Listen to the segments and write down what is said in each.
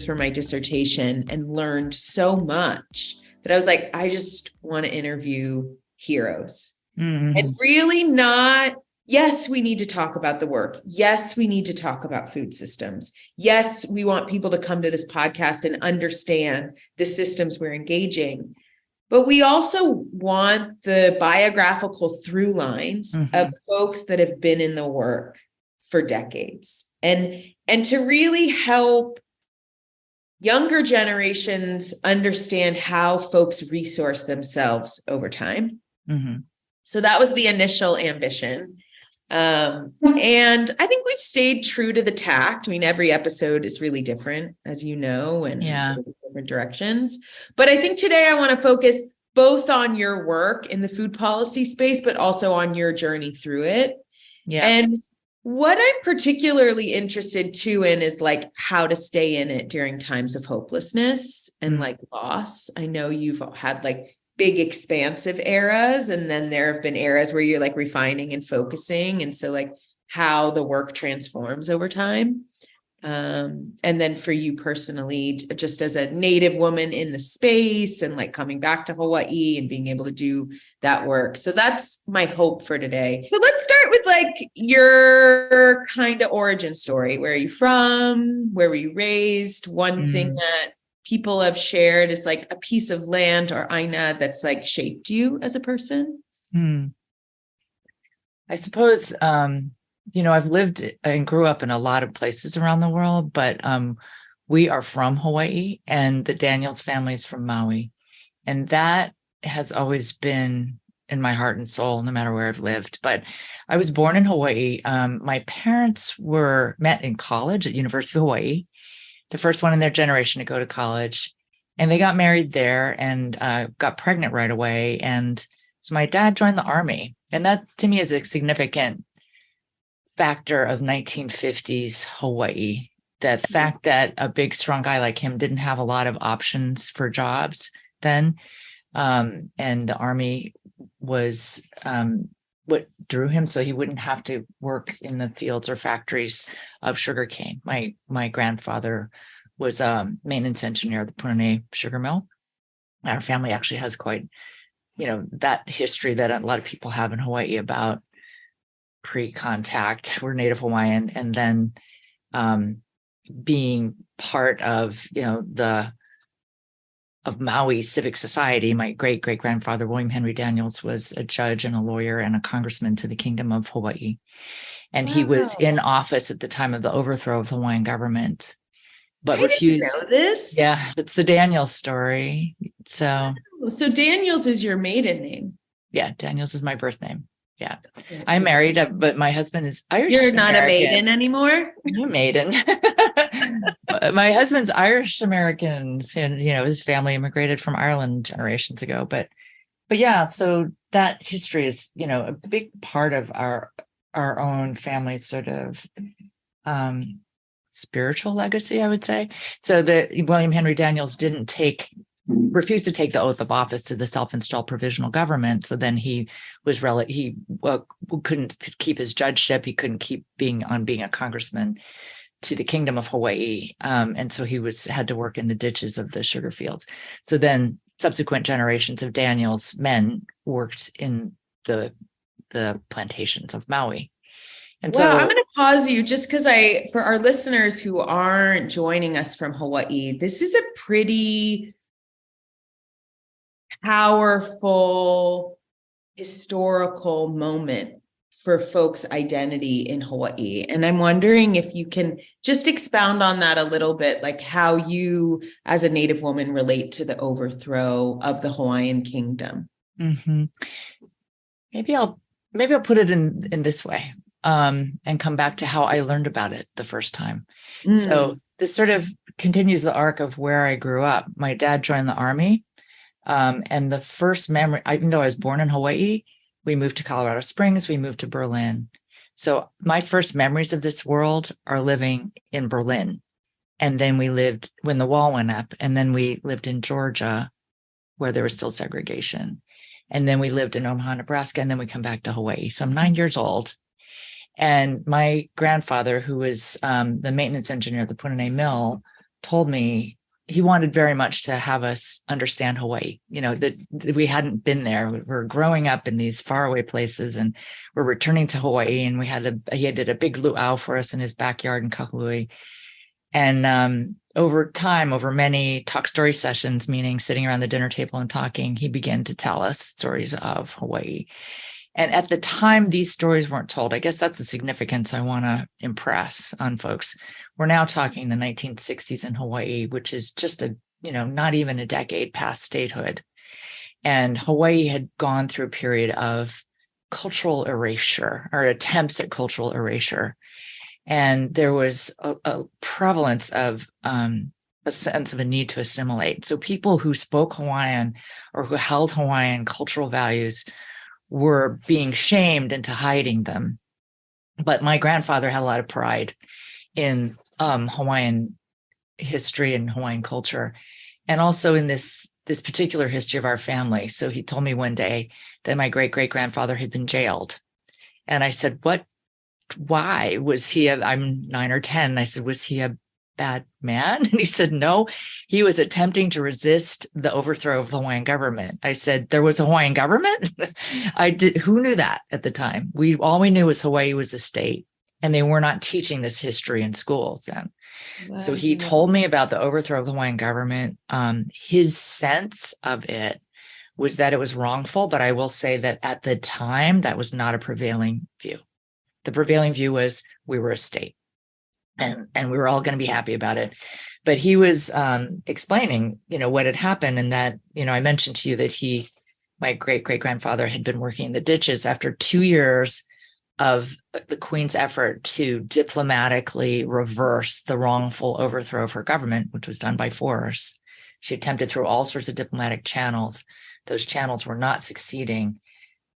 resources for my dissertation and learned so much that I was like, I just want to interview heroes. And really not, yes, we need to talk about the work. Yes, we need to talk about food systems. Yes, we want people to come to this podcast and understand the systems we're engaging. But we also want the biographical through lines of folks that have been in the work for decades, and to really help younger generations understand how folks resource themselves over time. So that was the initial ambition. And I think we've stayed true to the tact. I mean, every episode is really different, as you know, and goes in different directions. But I think today I want to focus both on your work in the food policy space, but also on your journey through it. Yeah. And what I'm particularly interested too in is like how to stay in it during times of hopelessness and like loss. I know you've had like big expansive eras, and then there have been eras where you're like refining and focusing. And so like how the work transforms over time. And then for you personally, just as a Native woman in the space and like coming back to Hawaii and being able to do that work. So that's my hope for today. So let's start with like your kind of origin story. Where are you from? Where were you raised? One thing that people have shared is like a piece of land or aina that's like shaped you as a person. I suppose, I've lived and grew up in a lot of places around the world, but we are from Hawaii, and the Daniels family is from Maui. And that has always been in my heart and soul, no matter where I've lived. But I was born in Hawaii. My parents met in college at University of Hawaii, the first one in their generation to go to college. And they got married there and got pregnant right away. And so my dad joined the Army. And that to me is a significant factor of 1950s Hawaii. The fact that a big, strong guy like him didn't have a lot of options for jobs then. And the Army was what drew him, so he wouldn't have to work in the fields or factories of sugarcane. My grandfather was a maintenance engineer at the Punane sugar mill. Our family actually has quite, that history that a lot of people have in Hawaii about pre-contact. We're Native Hawaiian, and then being part of of Maui civic society. My great-great-grandfather, William Henry Daniels, was a judge and a lawyer and a congressman to the Kingdom of Hawaii. And he was in office at the time of the overthrow of the Hawaiian government, but refused. I didn't know this. Yeah, it's the Daniels story. So Daniels is your maiden name. Yeah, Daniels is my birth name. Yeah. I'm married, but my husband is Irish. You're not American. A maiden anymore? You're maiden. My husband's Irish American, and his family immigrated from Ireland generations ago. But yeah, so that history is, a big part of our own family's sort of spiritual legacy, I would say. So that William Henry Daniels refused to take the oath of office to the self-installed provisional government. So then he couldn't keep his judgeship. He couldn't keep being a congressman to the Kingdom of Hawaii. And so he had to work in the ditches of the sugar fields. So then subsequent generations of Daniels men worked in the plantations of Maui. And I'm going to pause you just because for our listeners who aren't joining us from Hawaii, this is a pretty powerful historical moment for folks' identity in Hawaii. And I'm wondering if you can just expound on that a little bit, like how you as a Native woman relate to the overthrow of the Hawaiian kingdom. Maybe I'll put it in this way, and come back to how I learned about it the first time. So this sort of continues the arc of where I grew up. My dad joined the Army. And the first memory, even though I was born in Hawaii, we moved to Colorado Springs, we moved to Berlin. So my first memories of this world are living in Berlin. And then we lived when the wall went up, and then we lived in Georgia where there was still segregation. And then we lived in Omaha, Nebraska, and then we come back to Hawaii. So I'm 9 years old. And my grandfather, who was the maintenance engineer at the Punane mill, told me he wanted very much to have us understand Hawaii, that we hadn't been there. We were growing up in these faraway places, and we're returning to Hawaii, and he did a big luau for us in his backyard in Kahului. And over time, over many talk story sessions, meaning sitting around the dinner table and talking, he began to tell us stories of Hawaii. And at the time, these stories weren't told. I guess that's the significance I want to impress on folks. We're now talking the 1960s in Hawaii, which is just not even a decade past statehood. And Hawaii had gone through a period of cultural erasure, or attempts at cultural erasure. And there was a prevalence of a sense of a need to assimilate. So people who spoke Hawaiian or who held Hawaiian cultural values were being shamed into hiding them. But my grandfather had a lot of pride in Hawaiian history and Hawaiian culture, and also in this particular history of our family. So he told me one day that my great-great-grandfather had been jailed. And I said, why was he I'm 9 or 10. And I said, was he a bad man? And he said, no, he was attempting to resist the overthrow of the Hawaiian government. I said, there was a Hawaiian government? Who knew that at the time? All we knew was Hawaii was a state, and they were not teaching this history in schools then. Wow. So he told me about the overthrow of the Hawaiian government. His sense of it was that it was wrongful, but I will say that at the time, that was not a prevailing view. The prevailing view was we were a state. And we were all going to be happy about it. But he was explaining, what had happened, and that, I mentioned to you that my great-great-grandfather had been working in the ditches after 2 years of the Queen's effort to diplomatically reverse the wrongful overthrow of her government, which was done by force. She attempted through all sorts of diplomatic channels. Those channels were not succeeding.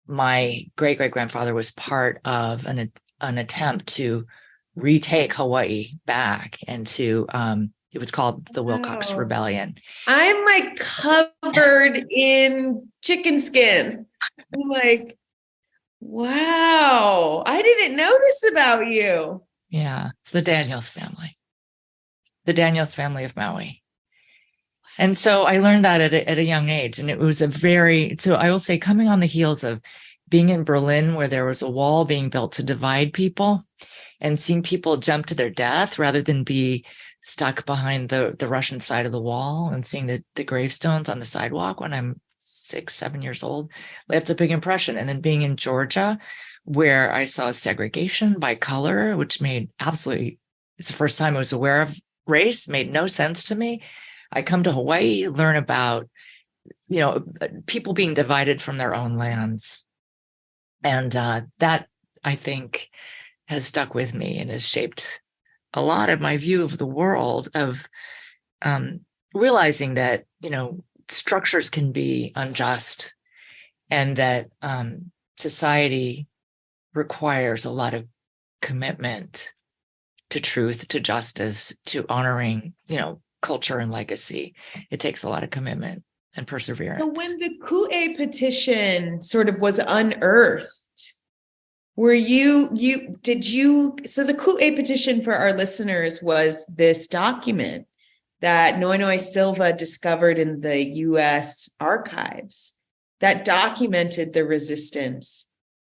My great-great-grandfather was part of an attempt to retake Hawaii back, and to it was called the Wilcox Rebellion. I'm like covered in chicken skin. I'm like, wow, I didn't know this about you. Yeah, the Daniels family of Maui. And so I learned that at a young age, and it was so I will say, coming on the heels of being in Berlin, where there was a wall being built to divide people, and seeing people jump to their death rather than be stuck behind the Russian side of the wall, and seeing the gravestones on the sidewalk when I'm 6, 7 years old, left a big impression. And then being in Georgia, where I saw segregation by color, which it's the first time I was aware of race, made no sense to me. I come to Hawaii, learn about, people being divided from their own lands. And that, I think, has stuck with me and has shaped a lot of my view of the world, of realizing that, structures can be unjust, and that society requires a lot of commitment to truth, to justice, to honoring, culture and legacy. It takes a lot of commitment and perseverance. So when the Ku'e petition sort of was unearthed, so the Ku'e petition, for our listeners, was this document that Noenoe Silva discovered in the U.S. archives that documented the resistance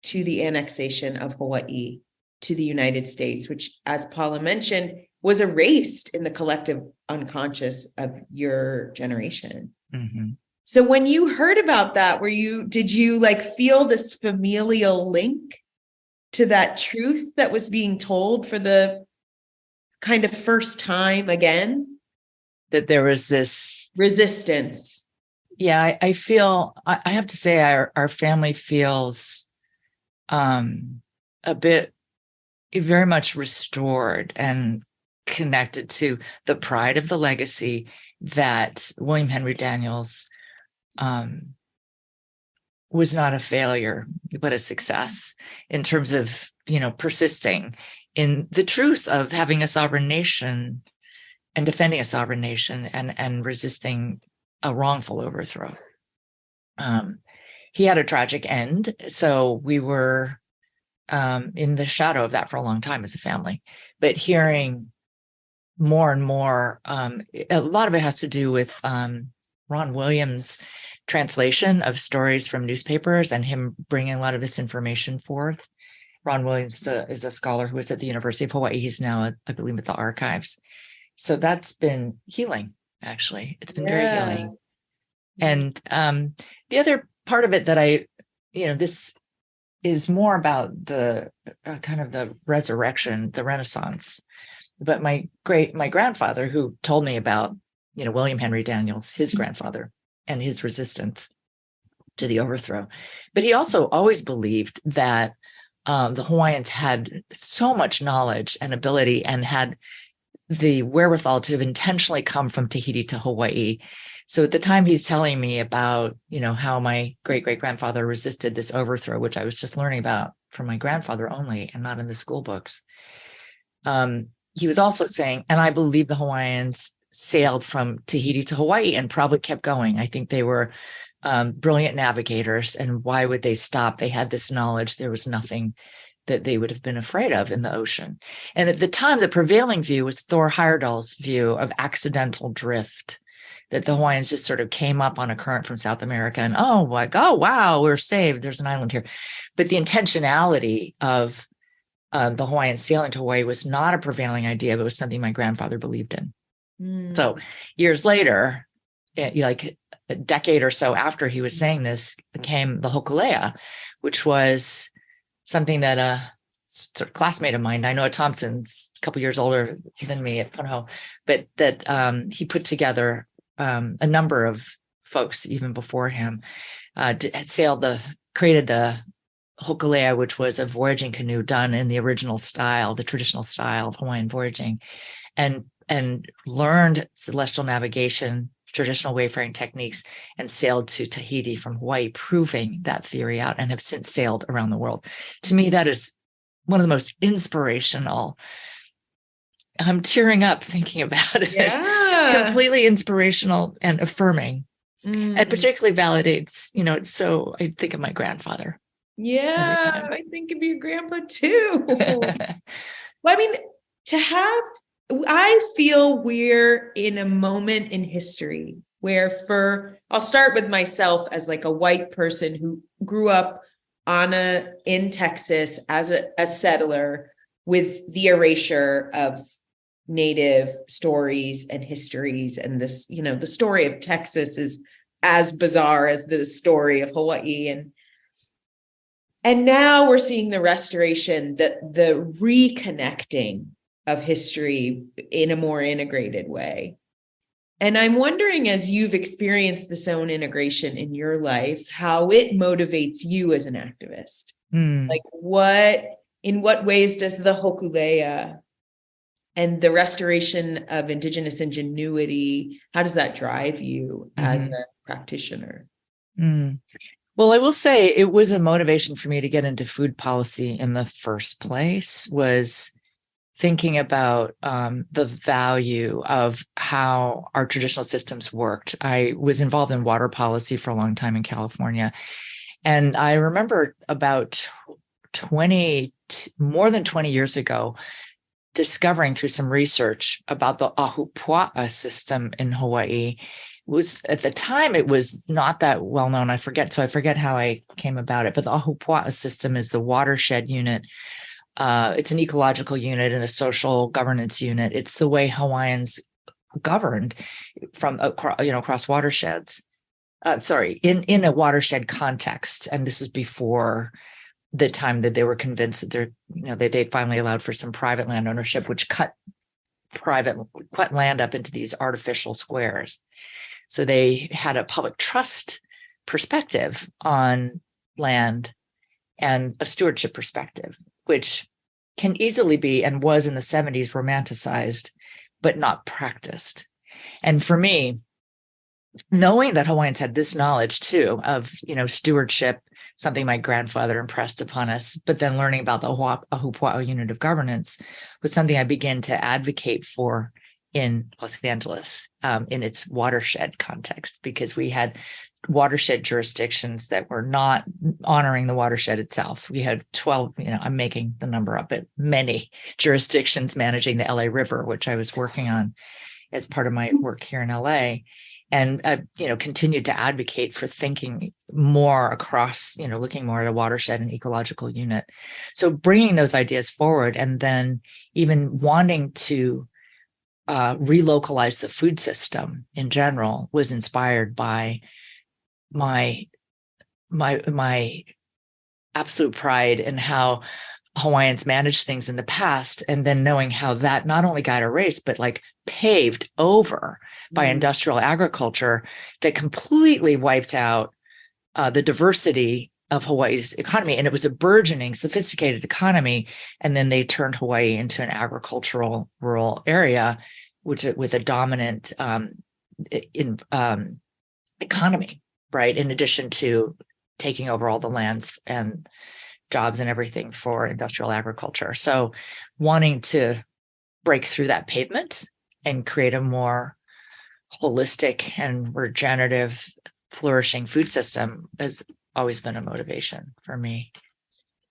to the annexation of Hawaii to the United States, which, as Paula mentioned, was erased in the collective unconscious of your generation. Mm-hmm. So when you heard about that, did you feel this familial link to that truth that was being told for the kind of first time again? That there was this resistance. Yeah, I feel, I have to say, our family feels a bit, very much restored and connected to the pride of the legacy that William Henry Daniels was not a failure, but a success in terms of, persisting in the truth of having a sovereign nation and defending a sovereign nation, and resisting a wrongful overthrow. He had a tragic end, so we were in the shadow of that for a long time as a family. But hearing more and more, a lot of it has to do with Ron Williams' translation of stories from newspapers and him bringing a lot of this information forth. Ron Williams is a scholar who was at the University of Hawaii. He's now, I believe, at the archives. So that's been healing, actually. It's been very healing. And the other part of it that this is more about the kind of the resurrection, the Renaissance. But my grandfather, who told me about, William Henry Daniels, his grandfather, and his resistance to the overthrow. But he also always believed that the Hawaiians had so much knowledge and ability and had the wherewithal to have intentionally come from Tahiti to Hawaii. So at the time he's telling me about, how my great-great-grandfather resisted this overthrow, which I was just learning about from my grandfather only and not in the school books. He was also saying, and I believe the Hawaiians sailed from Tahiti to Hawaii and probably kept going. I think they were brilliant navigators. And why would they stop? They had this knowledge. There was nothing that they would have been afraid of in the ocean. And at the time, the prevailing view was Thor Heyerdahl's view of accidental drift, that the Hawaiians just sort of came up on a current from South America and, oh, wow, we're saved. There's an island here. But the intentionality of the Hawaiians sailing to Hawaii was not a prevailing idea, but it was something my grandfather believed in. So years later, like a decade or so after he was saying this, came the hokulea, which was something that a sort of classmate of mine, Nainoa Thompson's a couple years older than me at Punahou, but that he put together a number of folks even before him, had created the hokulea, which was a voyaging canoe done in the original style, the traditional style of Hawaiian voyaging, and learned celestial navigation, traditional wayfaring techniques, and sailed to Tahiti from Hawaii, proving that theory out, and have since sailed around the world. To me, that is one of the most inspirational. I'm tearing up thinking about it. Yeah. Completely inspirational and affirming. And particularly validates, I think of my grandfather. Yeah, I think of your grandpa too. Well, I mean, I feel we're in a moment in history where I'll start with myself as like a white person who grew up in Texas as a settler with the erasure of Native stories and histories. And this, the story of Texas is as bizarre as the story of Hawaii. And now we're seeing the restoration, the reconnecting of history in a more integrated way. And I'm wondering, as you've experienced this own integration in your life, how it motivates you as an activist. Like in what ways does the hokulea and the restoration of indigenous ingenuity, how does that drive you as a practitioner? Well, I will say it was a motivation for me to get into food policy in the first place, was thinking about the value of how our traditional systems worked. I was involved in water policy for a long time in California. And I remember about more than 20 years ago, discovering through some research about the ahupua'a system in Hawaii. At the time, it was not that well known. I forget how I came about it. But the ahupua'a system is the watershed unit. It's an ecological unit and a social governance unit. It's the way Hawaiians governed from across watersheds. In a watershed context, and this is before the time that they were convinced that they finally allowed for some private land ownership, which cut land up into these artificial squares. So they had a public trust perspective on land and a stewardship perspective, which can easily be, and was in the 70s, romanticized, but not practiced. And for me, knowing that Hawaiians had this knowledge too of, stewardship, something my grandfather impressed upon us, but then learning about the ahupua'a unit of governance was something I began to advocate for in Los Angeles in its watershed context, because we had watershed jurisdictions that were not honoring the watershed itself. We had 12, I'm making the number up, but many jurisdictions managing the LA River, which I was working on as part of my work here in LA. And, continued to advocate for thinking more across, looking more at a watershed and ecological unit. So bringing those ideas forward, and then even wanting to relocalize the food system in general, was inspired by my absolute pride in how Hawaiians managed things in the past, and then knowing how that not only got erased, but like paved over by industrial agriculture that completely wiped out the diversity of Hawaii's economy. And it was a burgeoning, sophisticated economy. And then they turned Hawaii into an agricultural rural area, with a dominant economy, right? In addition to taking over all the lands and jobs and everything for industrial agriculture. So wanting to break through that pavement and create a more holistic and regenerative, flourishing food system has always been a motivation for me.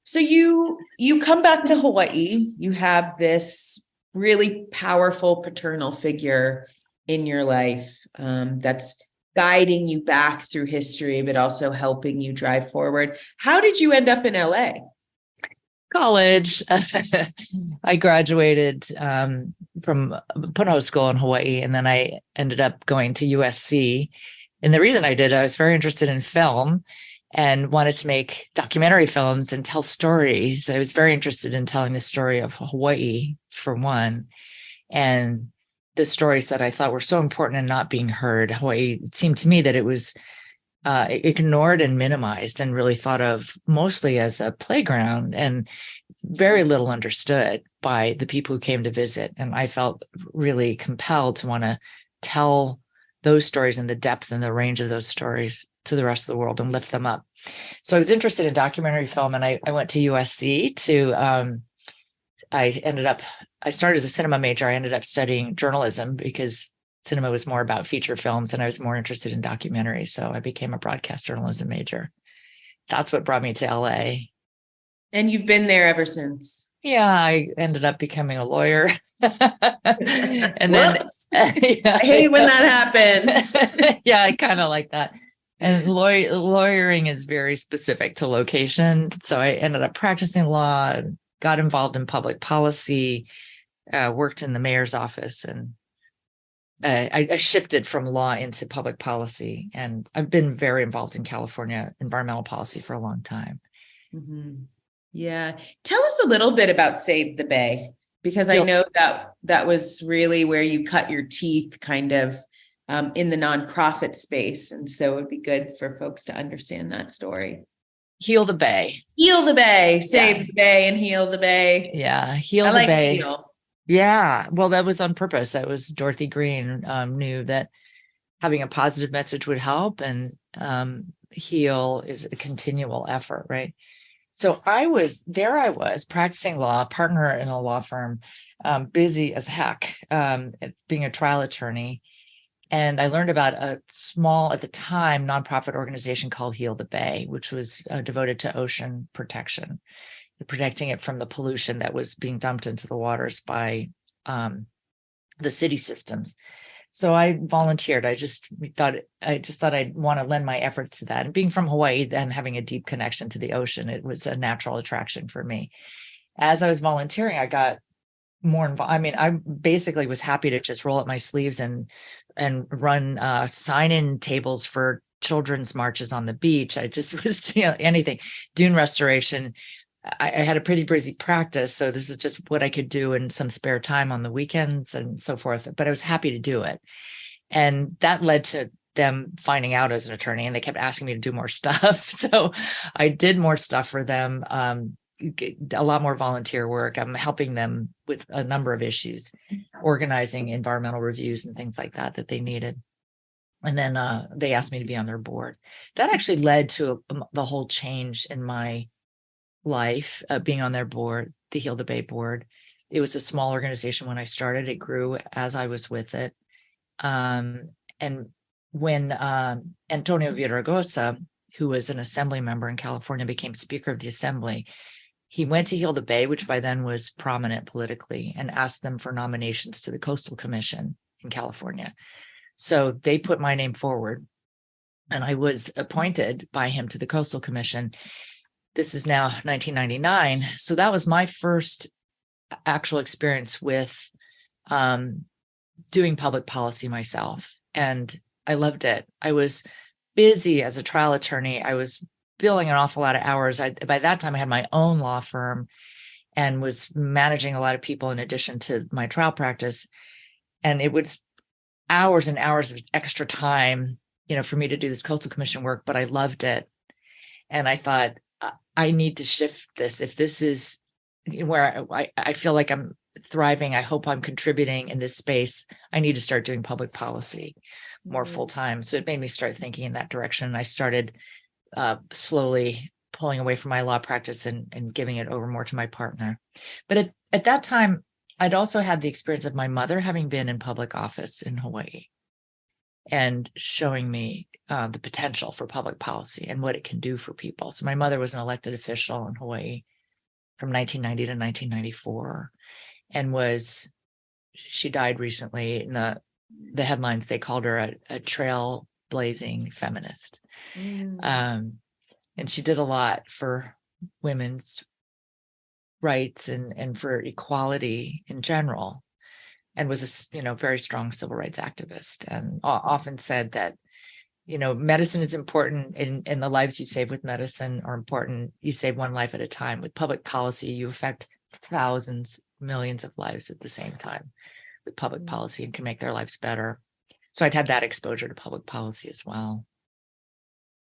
So you come back to Hawaii, you have this really powerful paternal figure in your life that's guiding you back through history, but also helping you drive forward. How did you end up in LA? College. I graduated from Punahou School in Hawaii, and then I ended up going to USC. And the reason I did, I was very interested in film and wanted to make documentary films and tell stories. I was very interested in telling the story of Hawaii, for one, and the stories that I thought were so important and not being heard. Hawaii, it seemed to me that it was ignored and minimized, and really thought of mostly as a playground, and very little understood by the people who came to visit. And I felt really compelled to want to tell those stories in the depth and the range of those stories to the rest of the world and lift them up. So I was interested in documentary film, and I went to USC to, I started as a cinema major. I ended up studying journalism because cinema was more about feature films, and I was more interested in documentaries. So I became a broadcast journalism major. That's what brought me to LA. And you've been there ever since? Yeah, I ended up becoming a lawyer. And then I hate when that happens. Yeah, I kind of like that. And lawyering is very specific to location. So I ended up practicing law, got involved in public policy, worked in the mayor's office, and I shifted from law into public policy. And I've been very involved in California environmental policy for a long time. Mm-hmm. Yeah. Tell us a little bit about Save the Bay, because I know that was really where you cut your teeth kind of in the nonprofit space. And so it'd be good for folks to understand that story. Heal the Bay. Heal the Bay. Save the Bay and heal the Bay. Yeah. Heal the Bay. Heal. Yeah. Well, that was on purpose. That was Dorothy Green knew that having a positive message would help, and heal is a continual effort, right? So I was practicing law, partner in a law firm, busy as heck, being a trial attorney. And I learned about a small, at the time, nonprofit organization called Heal the Bay, which was devoted to ocean protection, protecting it from the pollution that was being dumped into the waters by the city systems. So I volunteered. I just thought I'd want to lend my efforts to that. And being from Hawaii and having a deep connection to the ocean, it was a natural attraction for me. As I was volunteering, I got more involved. I mean, I basically was happy to just roll up my sleeves and run sign-in tables for children's marches on the beach. I just was, anything, dune restoration. I had a pretty busy practice, so this is just what I could do in some spare time on the weekends and so forth. But I was happy to do it. And that led to them finding out as an attorney, and they kept asking me to do more stuff. So I did more stuff for them, a lot more volunteer work. I'm helping them with a number of issues, organizing environmental reviews and things like that they needed. And then they asked me to be on their board. That actually led to the whole change in my life, being on their board, the Heal the Bay board. It was a small organization when I started. It grew as I was with it. And when Antonio Villaraigosa, who was an assembly member in California, became Speaker of the Assembly, he went to Gilda Bay, which by then was prominent politically, and asked them for nominations to the Coastal Commission in California. So they put my name forward, and I was appointed by him to the Coastal Commission. This is now 1999. So that was my first actual experience with doing public policy myself. And I loved it. I was busy as a trial attorney. I was billing an awful lot of hours. By that time, I had my own law firm and was managing a lot of people in addition to my trial practice. And it was hours and hours of extra time, for me to do this Coastal Commission work, but I loved it. And I thought, I need to shift this. If this is where I feel like I'm thriving, I hope I'm contributing in this space, I need to start doing public policy more full time. So it made me start thinking in that direction. And I started slowly pulling away from my law practice and giving it over more to my partner. But at that time, I'd also had the experience of my mother having been in public office in Hawaii and showing me the potential for public policy and what it can do for people. So my mother was an elected official in Hawaii from 1990 to 1994, and she died recently. In the headlines, they called her a trailblazing feminist. And she did a lot for women's rights and for equality in general, and was a very strong civil rights activist, and often said that medicine is important, and the lives you save with medicine are important. You save one life at a time. With public policy, you affect thousands, millions of lives at the same time with public policy, and can make their lives better. So I'd had that exposure to public policy as well.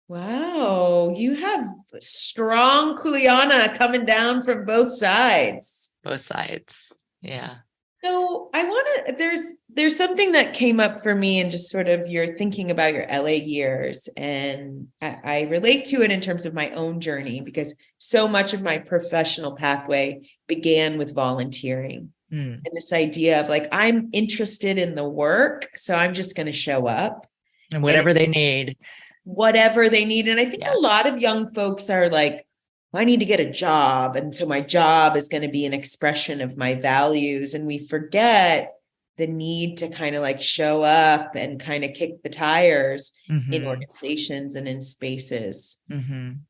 Wow, you have strong kuleana coming down from both sides. Both sides, yeah. So I want to, there's something that came up for me, and just sort of you're thinking about your LA years, and I relate to it in terms of my own journey, because so much of my professional pathway began with volunteering. And this idea of like, I'm interested in the work, so I'm just going to show up. And whatever they need. Whatever they need. And I think a lot of young folks are like, I need to get a job. And so my job is going to be an expression of my values. And we forget the need to kind of like show up and kind of kick the tires in organizations and in spaces.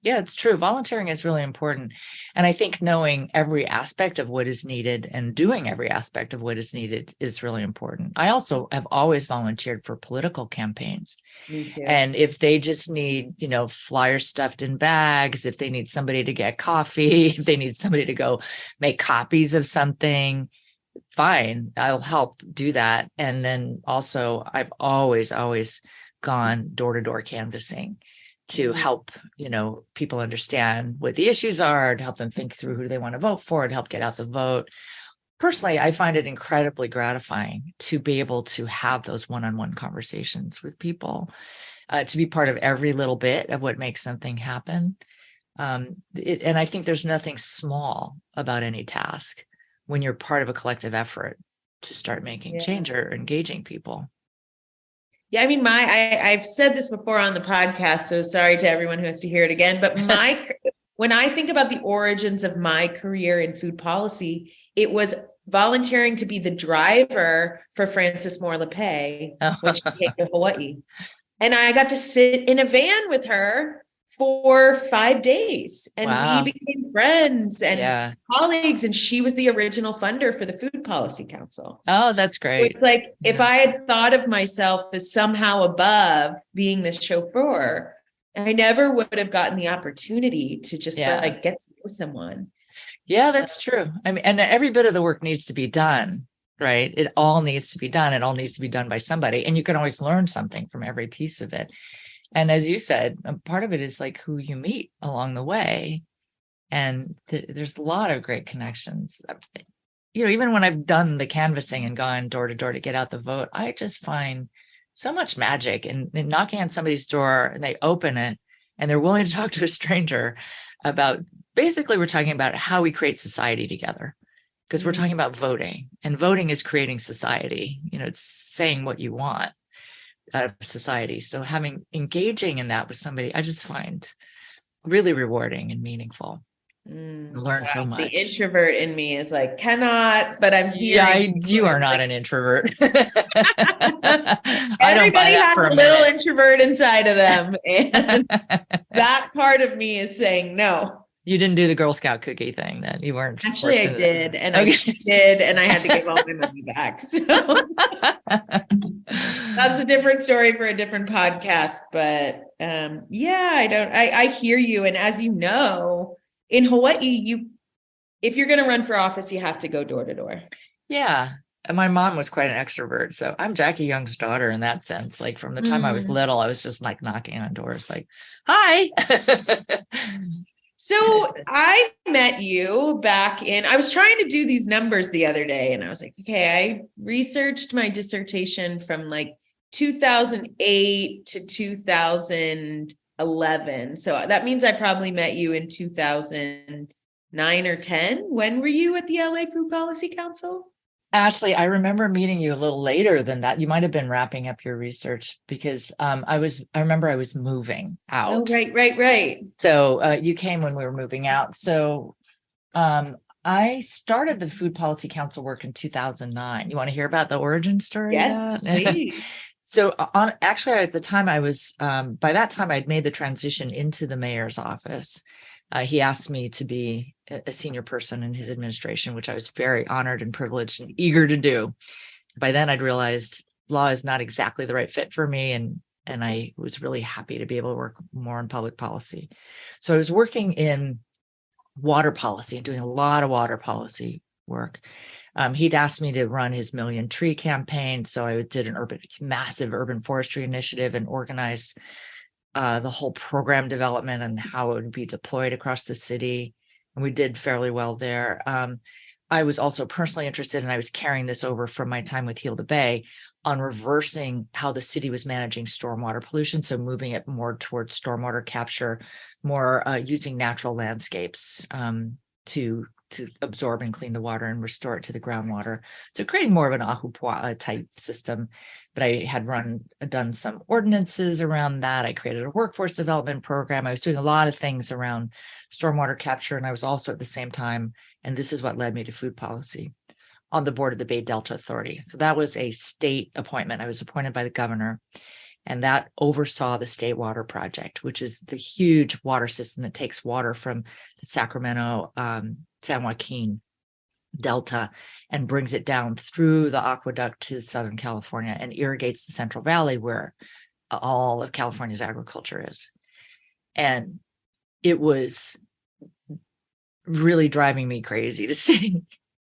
Yeah, it's true. Volunteering is really important. And I think knowing every aspect of what is needed and doing every aspect of what is needed is really important. I also have always volunteered for political campaigns. Me too. And if they just need, flyers stuffed in bags, if they need somebody to get coffee, if they need somebody to go make copies of something, fine, I'll help do that. And then also I've always gone door-to-door canvassing to help, people understand what the issues are, to help them think through who they want to vote for, to help get out the vote. Personally, I find it incredibly gratifying to be able to have those one-on-one conversations with people, to be part of every little bit of what makes something happen. And I think there's nothing small about any task when you're part of a collective effort to start making change or engaging people. Yeah, I mean, I've said this before on the podcast, so sorry to everyone who has to hear it again, but when I think about the origins of my career in food policy, it was volunteering to be the driver for Frances Moore LePay when she came to Hawaii. And I got to sit in a van with her for 5 days, and we became friends and colleagues, and she was the original funder for the Food Policy Council. Oh, that's great. So it's like, if I had thought of myself as somehow above being this chauffeur, I never would have gotten the opportunity to just like get to know someone. Yeah, that's true. I mean, and every bit of the work needs to be done, right? It all needs to be done. It all needs to be done by somebody, and you can always learn something from every piece of it. And as you said, part of it is like who you meet along the way. And there's a lot of great connections. Even when I've done the canvassing and gone door to door to get out the vote, I just find so much magic in knocking on somebody's door, and they open it and they're willing to talk to a stranger about, basically we're talking about how we create society together. because we're talking about voting, and voting is creating society. It's saying what you want out of society. So engaging in that with somebody, I just find really rewarding and meaningful. Learn so much. The introvert in me is like, cannot, but I'm here. Yeah, you are not an introvert. Everybody has a little introvert inside of them. And that part of me is saying no. You didn't do the Girl Scout cookie thing then. You weren't. Actually, I did. And I did. And I had to give all my money back. So that's a different story for a different podcast. But I hear you. And as you know, in Hawaii, if you're going to run for office, you have to go door to door. Yeah. And my mom was quite an extrovert. So I'm Jackie Young's daughter in that sense. Like from the time I was little, I was just like knocking on doors like, hi. So I met you I was trying to do these numbers the other day, and I was like, okay, I researched my dissertation from like 2008 to 2011. So that means I probably met you in 2009 or 10. When were you at the LA Food Policy Council? Ashley, I remember meeting you a little later than that. You might have been wrapping up your research because I remember I was moving out. Oh, right. So you came when we were moving out. So I started the Food Policy Council work in 2009. You want to hear about the origin story? Yes, please. So actually at the time I was, by that time I'd made the transition into the mayor's office. He asked me to be a senior person in his administration, which I was very honored and privileged and eager to do. By then I'd realized law is not exactly the right fit for me. And I was really happy to be able to work more on public policy. So I was working in water policy and doing a lot of water policy work. He'd asked me to run his Million Tree campaign. So I did massive urban forestry initiative and organized the whole program development and how it would be deployed across the city. And we did fairly well there. I was also personally interested, and I was carrying this over from my time with Heal the Bay on reversing how the city was managing stormwater pollution. So moving it more towards stormwater capture, more using natural landscapes to absorb and clean the water and restore it to the groundwater. So creating more of an ahupua'a type system. But I had done some ordinances around that. I created a workforce development program. I was doing a lot of things around stormwater capture. And I was also at the same time, and this is what led me to food policy, on the board of the Bay Delta Authority. So that was a state appointment. I was appointed by the governor, and that oversaw the State Water Project, which is the huge water system that takes water from the Sacramento, San Joaquin Delta and brings it down through the aqueduct to Southern California and irrigates the Central Valley, where all of California's agriculture is. And it was really driving me crazy to see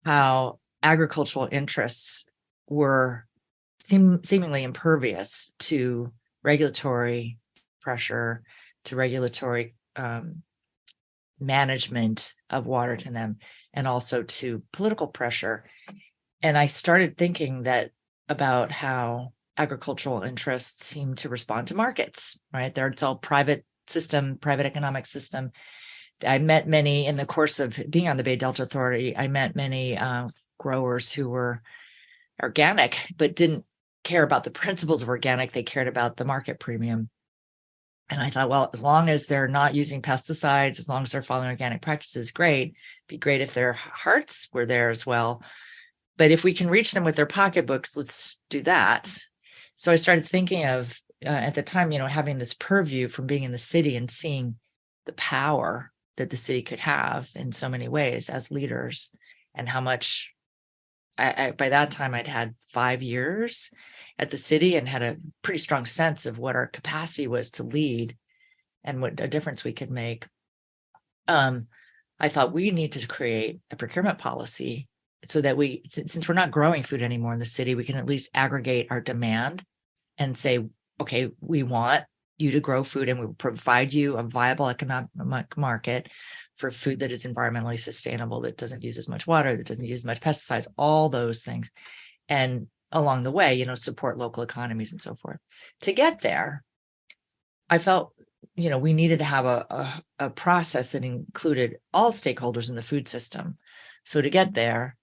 how agricultural interests were seemingly impervious to regulatory pressure, to regulatory management of water to them, and also to political pressure. And I started thinking about how agricultural interests seem to respond to markets, right? It's all private economic system. I met many in the course of being on the Bay Delta Authority. I met many growers who were organic, but didn't care about the principles of organic. They cared about the market premium. And I thought, well, as long as they're not using pesticides, as long as they're following organic practices, great. It'd be great if their hearts were there as well. But if we can reach them with their pocketbooks, let's do that. So I started thinking of, at the time, having this purview from being in the city and seeing the power that the city could have in so many ways as leaders, and how much by that time I'd had 5 years at the city and had a pretty strong sense of what our capacity was to lead and what a difference we could make. I thought we need to create a procurement policy so that since we're not growing food anymore in the city, we can at least aggregate our demand and say, okay, we want you to grow food and we will provide you a viable economic market for food that is environmentally sustainable, that doesn't use as much water, that doesn't use as much pesticides, all those things. And along the way, support local economies and so forth. To get there, I felt, we needed to have a process that included all stakeholders in the food system. So to get there,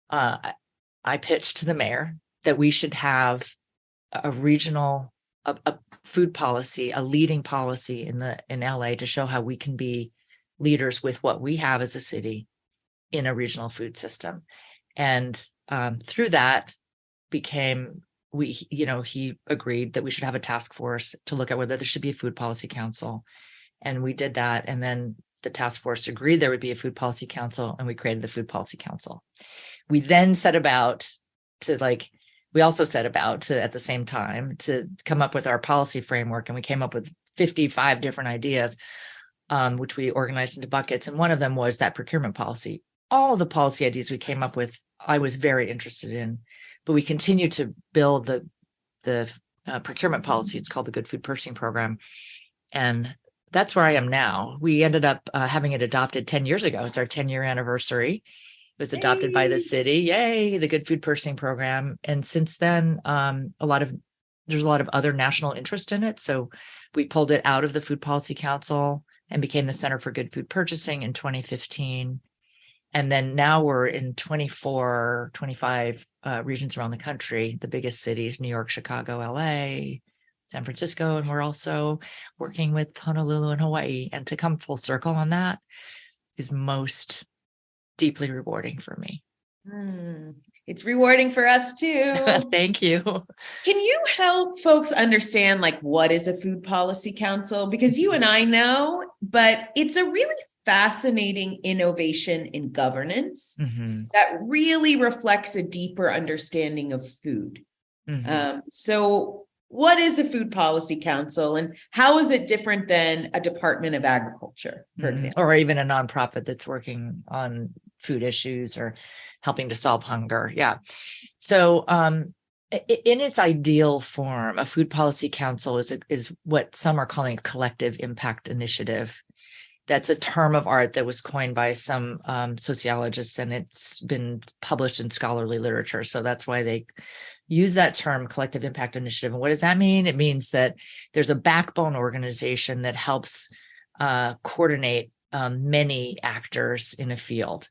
I pitched to the mayor that we should have a regional, a food policy, a leading policy in LA to show how we can be leaders with what we have as a city in a regional food system. And through that he agreed that we should have a task force to look at whether there should be a food policy council. And we did that. And then the task force agreed there would be a food policy council, and we created the food policy council. We then set about to at the same time to come up with our policy framework. And we came up with 55 different ideas, which we organized into buckets. And one of them was that procurement policy. All the policy ideas we came up with, I was very interested in, but we continue to build the procurement policy. It's called the Good Food Purchasing Program. And that's where I am now. We ended up having it adopted 10 years ago. It's our 10-year anniversary. It was adopted by the city. Yay, the Good Food Purchasing Program. And since then, there's a lot of other national interest in it. So we pulled it out of the Food Policy Council and became the Center for Good Food Purchasing in 2015. And then now we're in 25 regions around the country, the biggest cities, New York, Chicago, LA, San Francisco. And we're also working with Honolulu and Hawaii. And to come full circle on that is most deeply rewarding for me. It's rewarding for us too. Thank you. Can you help folks understand what is a food policy council? Because you and I know, but it's a really fascinating innovation in governance that really reflects a deeper understanding of food. So what is a food policy council, and how is it different than a Department of Agriculture, for example? Or even a nonprofit that's working on food issues or helping to solve hunger. Yeah. So in its ideal form, a food policy council is what some are calling a collective impact initiative. That's a term of art that was coined by some sociologists, and it's been published in scholarly literature. So that's why they use that term, collective impact initiative. And what does that mean? It means that there's a backbone organization that helps coordinate many actors in a field.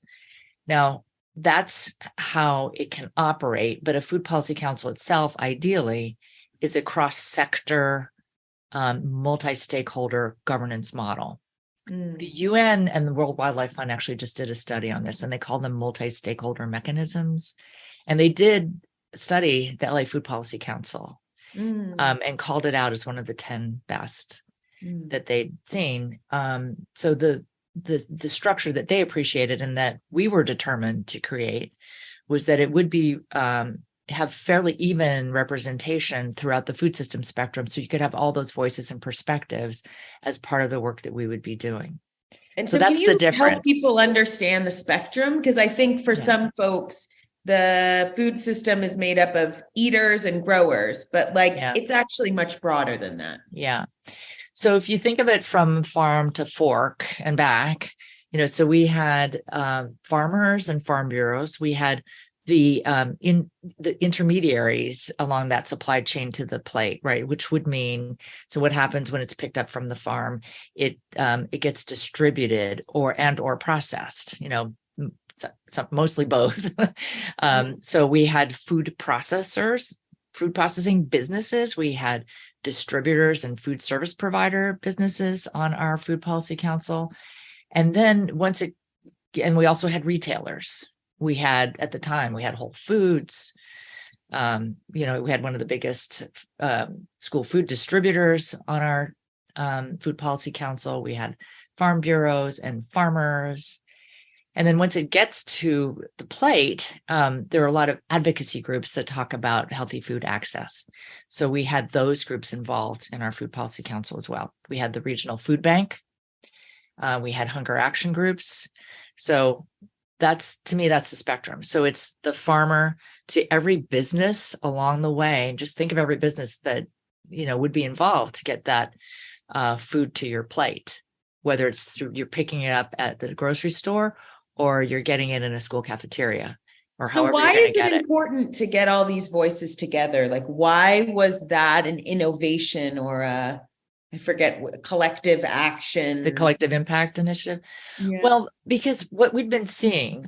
Now, that's how it can operate. But a food policy council itself, ideally, is a cross-sector, multi-stakeholder governance model. The UN and the World Wildlife Fund actually just did a study on this, and they call them multi-stakeholder mechanisms. And they did study the LA Food Policy Council and called it out as one of the 10 best that they'd seen. So the structure that they appreciated and that we were determined to create was that it would be have fairly even representation throughout the food system spectrum. So you could have all those voices and perspectives as part of the work that we would be doing. And so that's the difference. Help people understand the spectrum? Because I think for some folks, the food system is made up of eaters and growers, but it's actually much broader than that. Yeah. So if you think of it from farm to fork and back, so we had farmers and farm bureaus. We had the intermediaries along that supply chain to the plate, right? Which would mean, so what happens when it's picked up from the farm? It gets distributed or processed, mostly both. So we had food processors, food processing businesses. We had distributors and food service provider businesses on our food policy council. And then we also had retailers. At the time, we had Whole Foods. We had one of the biggest school food distributors on our food policy council. We had farm bureaus and farmers. And then once it gets to the plate, there are a lot of advocacy groups that talk about healthy food access. So we had those groups involved in our food policy council as well. We had the regional food bank. We had hunger action groups. So to me, that's the spectrum. So it's the farmer to every business along the way. And just think of every business that, would be involved to get that food to your plate, whether it's through you're picking it up at the grocery store or you're getting it in a school cafeteria. So why is it important to get all these voices together? Why was that an innovation or I forget what collective action? The collective impact initiative. Yeah. Well, because what we've been seeing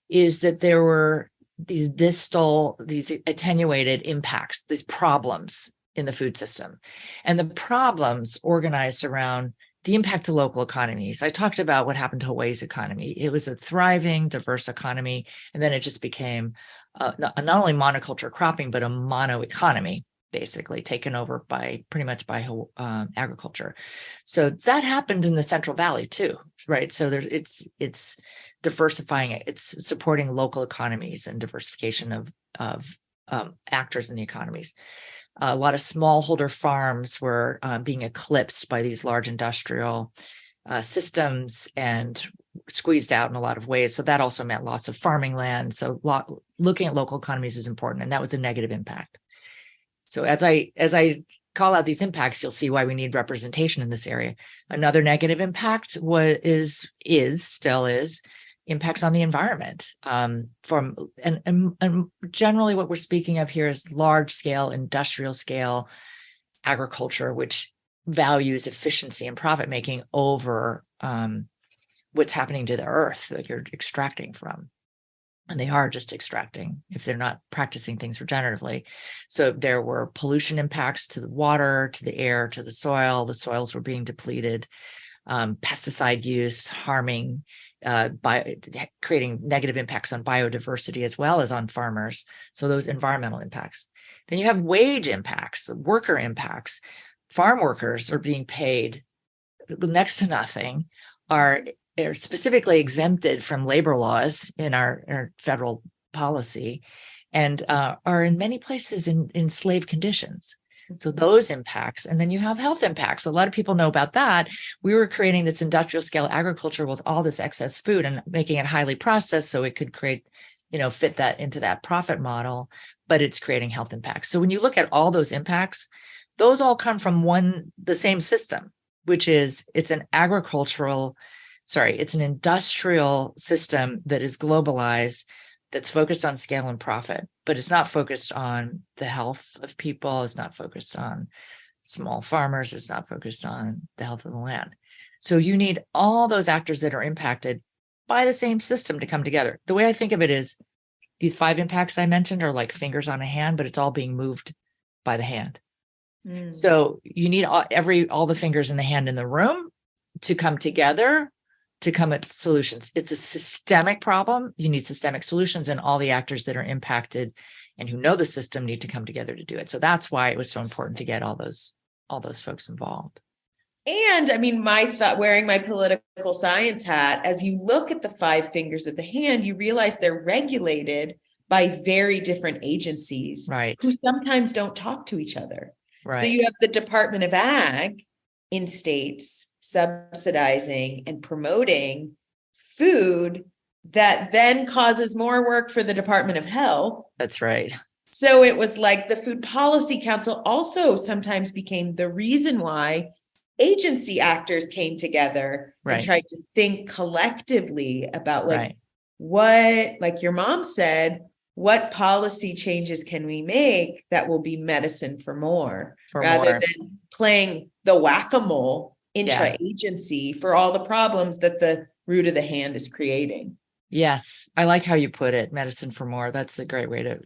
is that there were these attenuated impacts, these problems in the food system. And the problems organized around the impact to local economies. I talked about what happened to Hawaii's economy. It was a thriving, diverse economy. And then it just became not only monoculture cropping, but a mono economy, basically taken over pretty much by agriculture. So that happened in the Central Valley too, right? So it's diversifying it. It's supporting local economies and diversification of actors in the economies. A lot of smallholder farms were being eclipsed by these large industrial systems and squeezed out in a lot of ways. So that also meant loss of farming land. So looking at local economies is important, and that was a negative impact. So as I call out these impacts, you'll see why we need representation in this area. Another negative impact still is impacts on the environment. And generally what we're speaking of here is large scale, industrial scale agriculture, which values efficiency and profit making over what's happening to the earth that you're extracting from. And they are just extracting if they're not practicing things regeneratively. So there were pollution impacts to the water, to the air, to the soil. The soils were being depleted, pesticide use, harming, creating negative impacts on biodiversity as well as on farmers. So those environmental impacts. Then you have wage impacts, worker impacts. Farm workers are being paid next to nothing, are specifically exempted from labor laws in our federal policy, and are in many places in slave conditions. So those impacts, and then you have health impacts. A lot of people know about that. We were creating this industrial scale agriculture with all this excess food and making it highly processed so it could create, fit that into that profit model, but it's creating health impacts. So when you look at all those impacts, those all come from the same system, which is it's an industrial system that is globalized, that's focused on scale and profit, but it's not focused on the health of people. It's not focused on small farmers. It's not focused on the health of the land. So you need all those actors that are impacted by the same system to come together. The way I think of it is these 5 impacts I mentioned are like fingers on a hand, but it's all being moved by the hand. So you need all the fingers in the hand in the room to come together to come at solutions. It's a systemic problem. You need systemic solutions, and all the actors that are impacted and who know the system need to come together to do it. So that's why it was so important to get all those folks involved. And I mean, my thought, wearing my political science hat, as you look at the 5 fingers of the hand, you realize they're regulated by very different agencies, right, who sometimes don't talk to each other. Right. So you have the Department of Ag in states subsidizing and promoting food that then causes more work for the Department of Health. That's right. So it was like the Food Policy Council also sometimes became the reason why agency actors came together and tried to think collectively about what, like your mom said, what policy changes can we make that will be medicine for more, rather than playing the whack-a-mole intra-agency for all the problems that the root of the hand is creating. Yes, I like how you put it, medicine for more. That's a great way to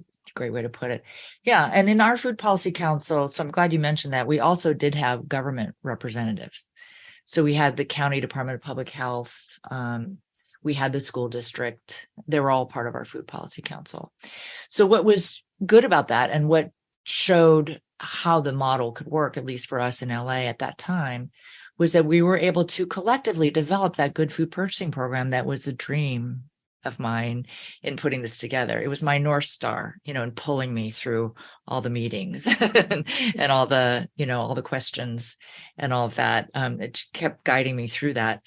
put it. Yeah, and in our Food Policy Council, so I'm glad you mentioned that, we also did have government representatives. So we had the County Department of Public Health, we had the school district. They were all part of our Food Policy Council. So what was good about that, and what showed how the model could work, at least for us in LA at that time, was that we were able to collectively develop that good food purchasing program that was a dream of mine in putting this together. It was my North Star, in pulling me through all the meetings and all the, all the questions and all of that. It kept guiding me through that,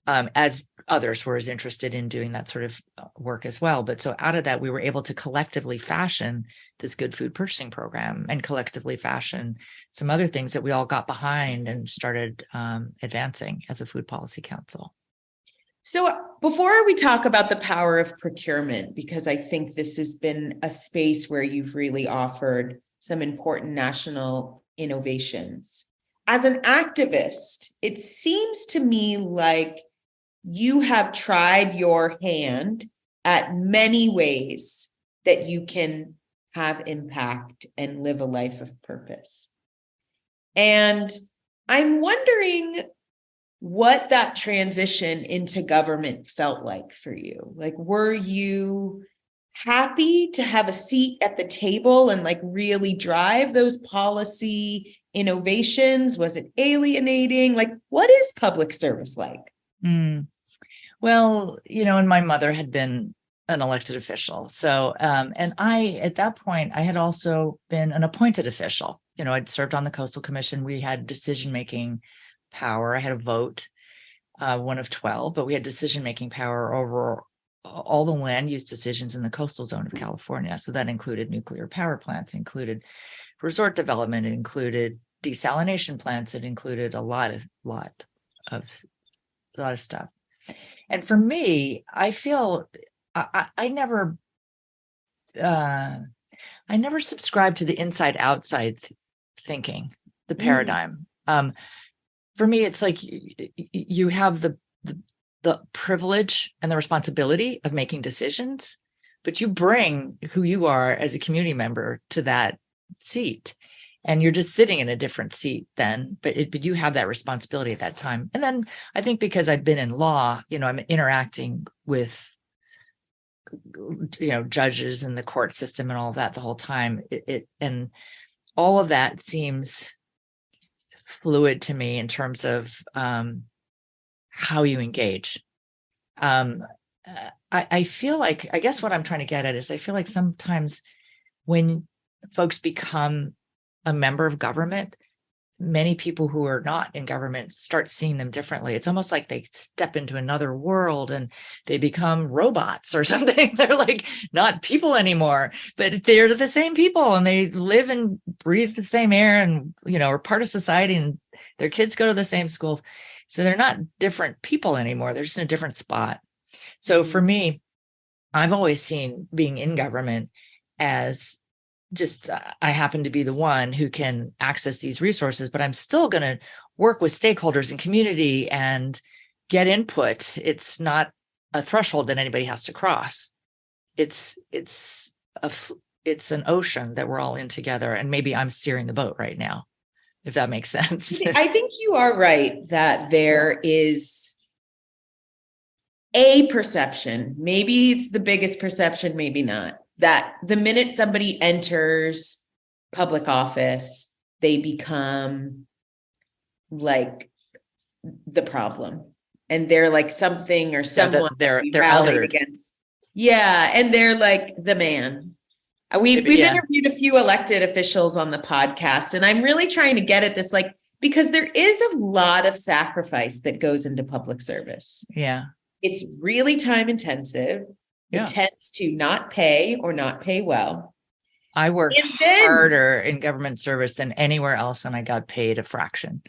as others were as interested in doing that sort of work as well. But so out of that, we were able to collectively fashion this good food purchasing program, and collectively fashion some other things that we all got behind and started advancing as a Food Policy Council. So before we talk about the power of procurement, because I think this has been a space where you've really offered some important national innovations. As an activist, it seems to me like you have tried your hand at many ways that you can have impact and live a life of purpose. And I'm wondering what that transition into government felt like for you. Like, were you happy to have a seat at the table and like really drive those policy innovations? Was it alienating? Like, what is public service like? Well, and my mother had been an elected official. So, and at that point, I had also been an appointed official. I'd served on the Coastal Commission. We had decision-making power. I had a vote, one of 12, but we had decision-making power over all the land use decisions in the coastal zone of California. So that included nuclear power plants, included resort development, it included desalination plants, it included a lot of stuff. And for me, I feel I never subscribed to the inside-outside thinking, the paradigm. For me, it's like you have the privilege and the responsibility of making decisions, but you bring who you are as a community member to that seat. And you're just sitting in a different seat then, but you have that responsibility at that time. And then I think because I've been in law, I'm interacting with, judges and the court system and all of that the whole time. And all of that seems fluid to me in terms of how you engage. I feel like, I guess what I'm trying to get at is I feel like sometimes when folks become a member of government, many people who are not in government start seeing them differently. It's almost like they step into another world and they become robots or something. They're like not people anymore, but they're the same people and they live and breathe the same air and, are part of society, and their kids go to the same schools. So they're not different people anymore. They're just in a different spot. So for me, I've always seen being in government as just, I happen to be the one who can access these resources, but I'm still going to work with stakeholders and community and get input. It's not a threshold that anybody has to cross. It's an ocean that we're all in together. And maybe I'm steering the boat right now, if that makes sense. I think you are right that there is a perception, maybe it's the biggest perception, maybe not, that the minute somebody enters public office, they become like the problem. And they're like something or someone they're othered against. Yeah. And they're like the man. We've interviewed a few elected officials on the podcast, and I'm really trying to get at this, like, because there is a lot of sacrifice that goes into public service. Yeah. It's really time intensive. It tends to not pay or not pay well. I worked harder in government service than anywhere else, and I got paid a fraction.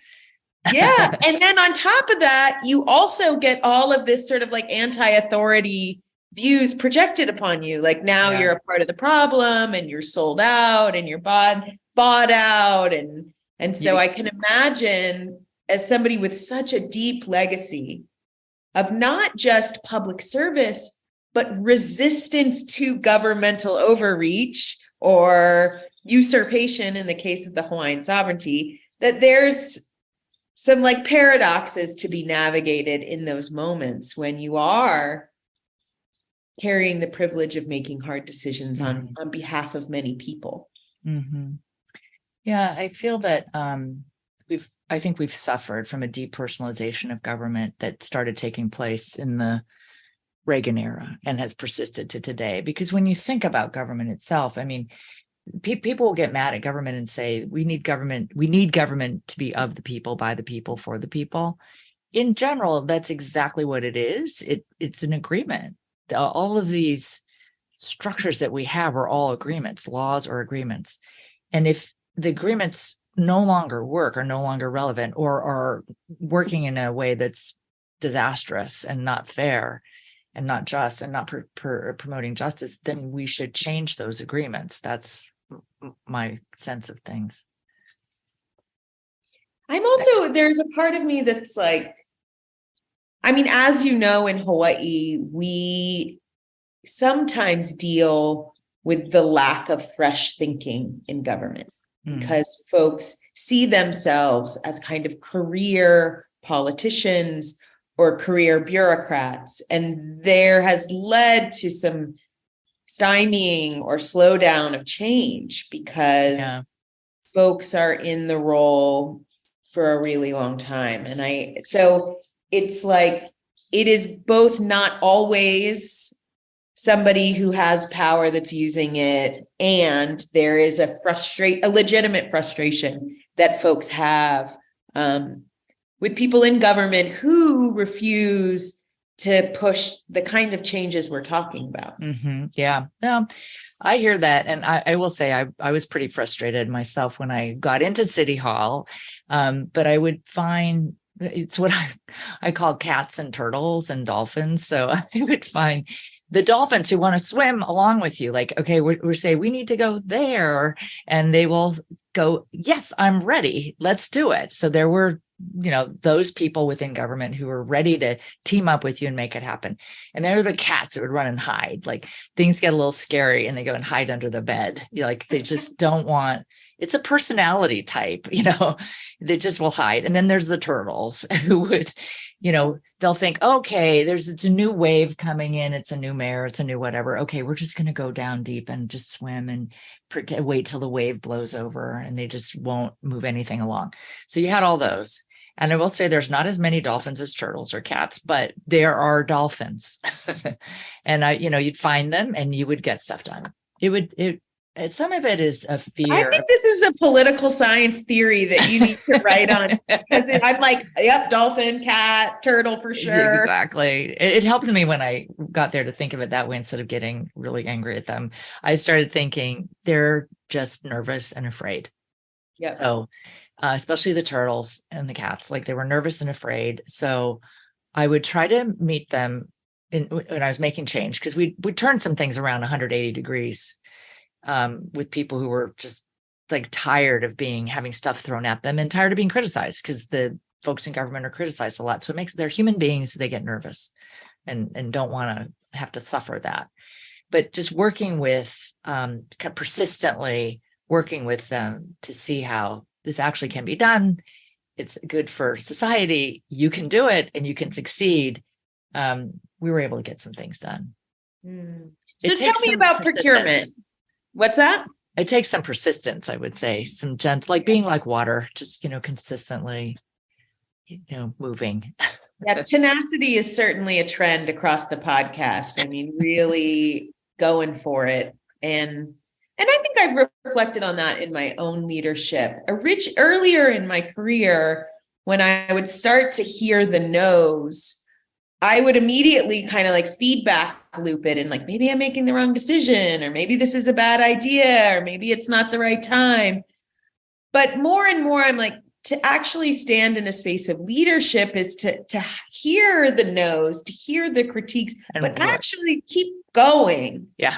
Yeah. And then on top of that, you also get all of this sort of like anti-authority views projected upon you. Like now you're a part of the problem and you're sold out and you're bought out. And so I can imagine, as somebody with such a deep legacy of not just public service, but resistance to governmental overreach or usurpation in the case of the Hawaiian sovereignty, that there's some like paradoxes to be navigated in those moments when you are carrying the privilege of making hard decisions on behalf of many people. Mm-hmm. Yeah, I feel that I think we've suffered from a depersonalization of government that started taking place in the Reagan era and has persisted to today. Because when you think about government itself, I mean, people will get mad at government and say, we need government to be of the people, by the people, for the people. In general, that's exactly what it is. It's an agreement. All of these structures that we have are all agreements, laws or agreements. And if the agreements no longer work, or no longer relevant, or are working in a way that's disastrous and not fair and not just and not promoting justice, then we should change those agreements. That's my sense of things. There's a part of me that's like, I mean, as you know, in Hawaii, we sometimes deal with the lack of fresh thinking in government because folks see themselves as kind of career politicians or career bureaucrats. And there has led to some stymieing or slowdown of change because folks are in the role for a really long time. So it's like, it is both not always somebody who has power that's using it, and there is a legitimate frustration that folks have with people in government who refuse to push the kind of changes we're talking about. Yeah, no, I hear that. And I will say I was pretty frustrated myself when I got into City Hall, but I would find it's what I call cats and turtles and dolphins. So I would find the dolphins who want to swim along with you, like, okay, we're saying we need to go there, and they will go, yes, I'm ready, let's do it. So there were, those people within government who were ready to team up with you and make it happen. And there are the cats that would run and hide, like things get a little scary and they go and hide under the bed. Like they just don't want, it's a personality type, they just will hide. And then there's the turtles who would, they'll think, okay, it's a new wave coming in. It's a new mayor. It's a new whatever. Okay, we're just going to go down deep and just swim and wait till the wave blows over, and they just won't move anything along. So you had all those. And I will say there's not as many dolphins as turtles or cats, but there are dolphins. And you'd find them and you would get stuff done. Some of it is a fear. I think this is a political science theory that you need to write on, because I'm like, yep, dolphin, cat, turtle for sure. Exactly. It helped me when I got there to think of it that way instead of getting really angry at them. I started thinking they're just nervous and afraid. Yeah. So especially the turtles and the cats, like they were nervous and afraid. So I would try to meet them when I was making change, because we turned some things around 180 degrees. With people who were just like tired of having stuff thrown at them and tired of being criticized, because the folks in government are criticized a lot. So they're human beings. They get nervous and don't want to have to suffer that. But just working with, kind of persistently working with them to see how this actually can be done. It's good for society. You can do it and you can succeed. We were able to get some things done. So tell me about procurement. What's that? It takes some persistence, I would say, some like being like water, just, consistently, moving. Yeah, tenacity is certainly a trend across the podcast. I mean, really going for it. And I think I've reflected on that in my own leadership. Earlier in my career, when I would start to hear the no's, I would immediately kind of like feedback loop it and like, maybe I'm making the wrong decision, or maybe this is a bad idea, or maybe it's not the right time. But more and more, I'm like, to actually stand in a space of leadership is to hear the no's, to hear the critiques, but actually keep going. Yeah.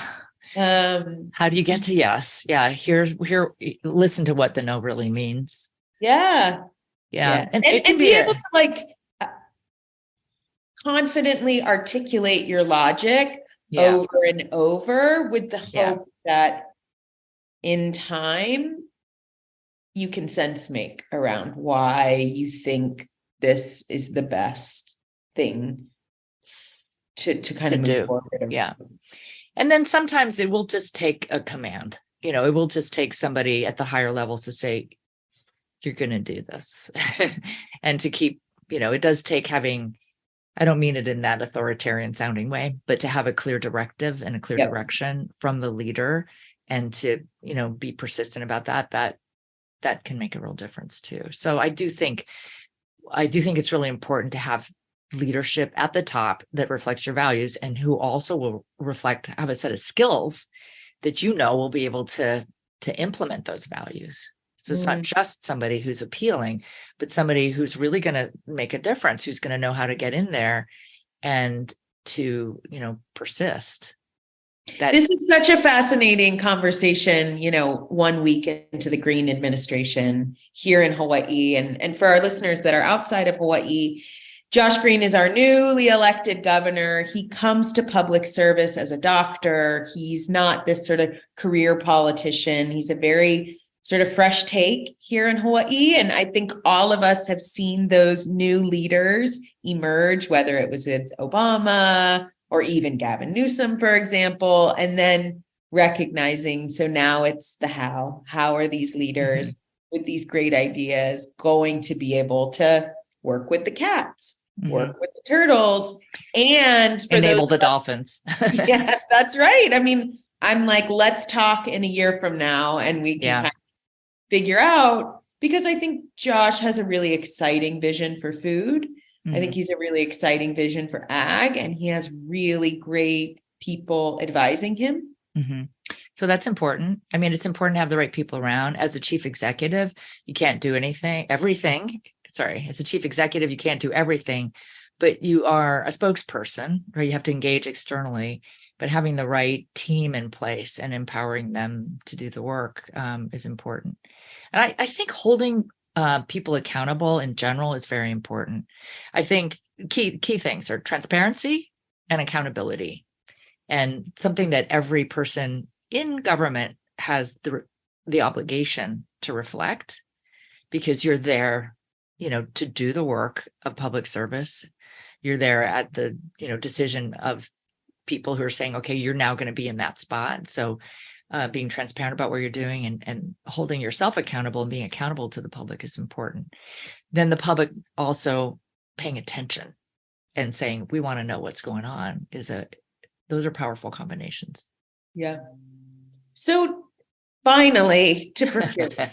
How do you get to yes? Yeah. Here, listen to what the no really means. Yeah. Yeah. And be able to like confidently articulate your logic over and over, with the hope that in time you can sense make around why you think this is the best thing to kind of move forward. Yeah. And then sometimes it will just take a command, it will just take somebody at the higher levels to say, you're going to do this. And to keep, it does take having, I don't mean it in that authoritarian sounding way, but to have a clear directive and a clear direction from the leader, and to, be persistent about that can make a real difference too. So I do think it's really important to have leadership at the top that reflects your values, and who also will have a set of skills that will be able to implement those values. So it's not just somebody who's appealing, but somebody who's really going to make a difference, who's going to know how to get in there and to, persist. This is such a fascinating conversation, 1 week into the Green administration here in Hawaii. And for our listeners that are outside of Hawaii, Josh Green is our newly elected governor. He comes to public service as a doctor. He's not this sort of career politician. He's a very sort of fresh take here in Hawaii. And I think all of us have seen those new leaders emerge, whether it was with Obama or even Gavin Newsom, for example, and then recognizing, so now it's the how. How are these leaders with these great ideas going to be able to work with the cats, work with the turtles, and enable the dolphins? Yeah, that's right. I mean, I'm like, let's talk in a year from now and we can kind of figure out, because I think Josh has a really exciting vision for food. I think he's a really exciting vision for ag, and he has really great people advising him. So that's important. I mean, it's important to have the right people around. As a chief executive, you can't do everything. Sorry, as a chief executive, you can't do everything, but you are a spokesperson, or you have to engage externally. But having the right team in place and empowering them to do the work is important. And I think holding people accountable in general is very important. I think key things are transparency and accountability, and something that every person in government has the obligation to reflect, because you're there, to do the work of public service. You're there at the, decision of people who are saying, okay, you're now going to be in that spot. So being transparent about what you're doing and holding yourself accountable and being accountable to the public is important. Then the public also paying attention and saying, we want to know what's going on, those are powerful combinations. Yeah. So finally, to procurement.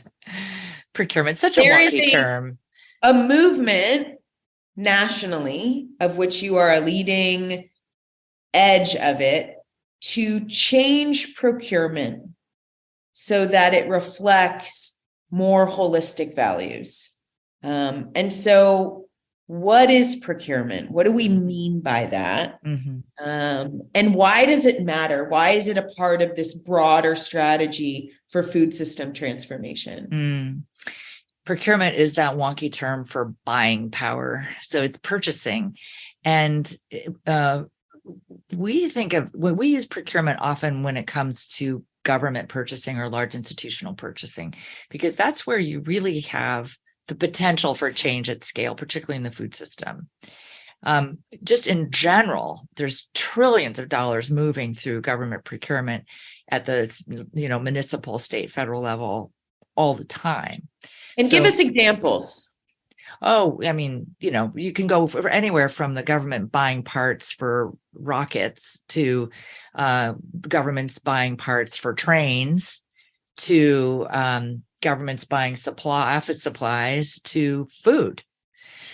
Procurement, such a wonky term. A movement nationally, of which you are a leading edge of it, to change procurement so that it reflects more holistic values. And so what is procurement? What do we mean by that? And why does it matter? Why is it a part of this broader strategy for food system transformation? Procurement is that wonky term for buying power. So it's purchasing. And we use procurement often when it comes to government purchasing or large institutional purchasing, because that's where you really have the potential for change at scale, particularly in the food system. Just in general, there's trillions of dollars moving through government procurement at the municipal, state, federal level all the time. And give us examples. Oh, I mean, you can go anywhere from the government buying parts for rockets to governments buying parts for trains to governments buying office supplies to food.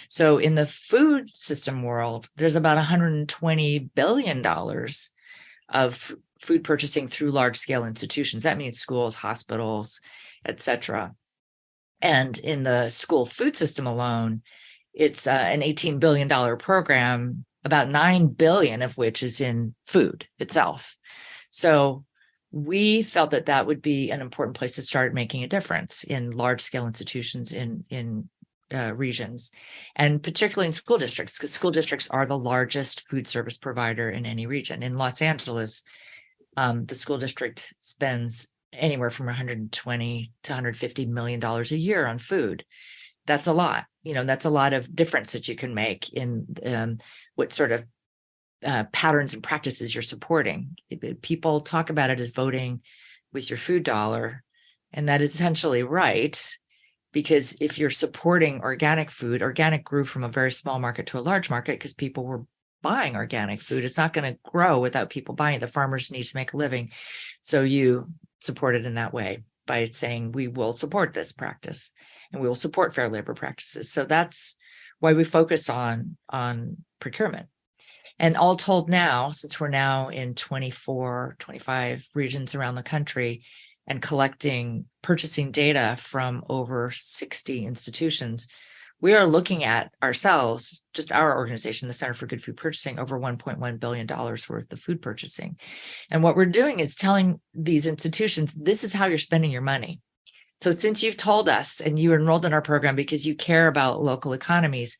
So in the food system world, there's about $120 billion of food purchasing through large scale institutions. That means schools, hospitals, et cetera. And in the school food system alone, it's an $18 billion program, about $9 billion of which is in food itself. So we felt that would be an important place to start making a difference in large scale institutions in regions, and particularly in school districts, because school districts are the largest food service provider in any region. In Los Angeles, the school district spends anywhere from $120 to $150 million a year on food. That's a lot. That's a lot of difference that you can make in what sort of patterns and practices you're supporting. People talk about it as voting with your food dollar, and that is essentially right, because if you're supporting organic food, organic grew from a very small market to a large market because people were buying organic food. It's not going to grow without people buying it. The farmers need to make a living. So you support it in that way by saying, we will support this practice and we will support fair labor practices. So that's why we focus on procurement. And all told now, since we're now in 24, 25 regions around the country and collecting purchasing data from over 60 institutions, we are looking at ourselves, just our organization, the Center for Good Food Purchasing, over $1.1 billion worth of food purchasing. And what we're doing is telling these institutions, this is how you're spending your money. So since you've told us and you enrolled in our program because you care about local economies,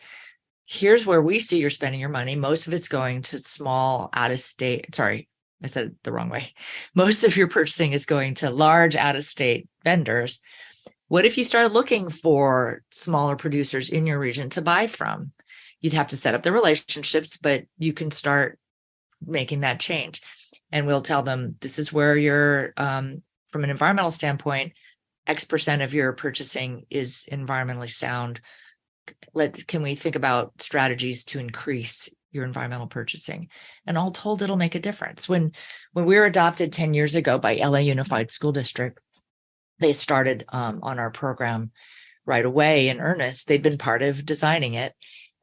here's where we see you're spending your money. Most of it's going to small out of state. Sorry, I said it the wrong way. Most of your purchasing is going to large out of state vendors. What if you started looking for smaller producers in your region to buy from? You'd have to set up the relationships, but you can start making that change. And we'll tell them, this is where you're, from an environmental standpoint, X% of your purchasing is environmentally sound. Can we think about strategies to increase your environmental purchasing? And all told, it'll make a difference. When we were adopted 10 years ago by LA Unified School District, they started on our program right away in earnest. They'd been part of designing it.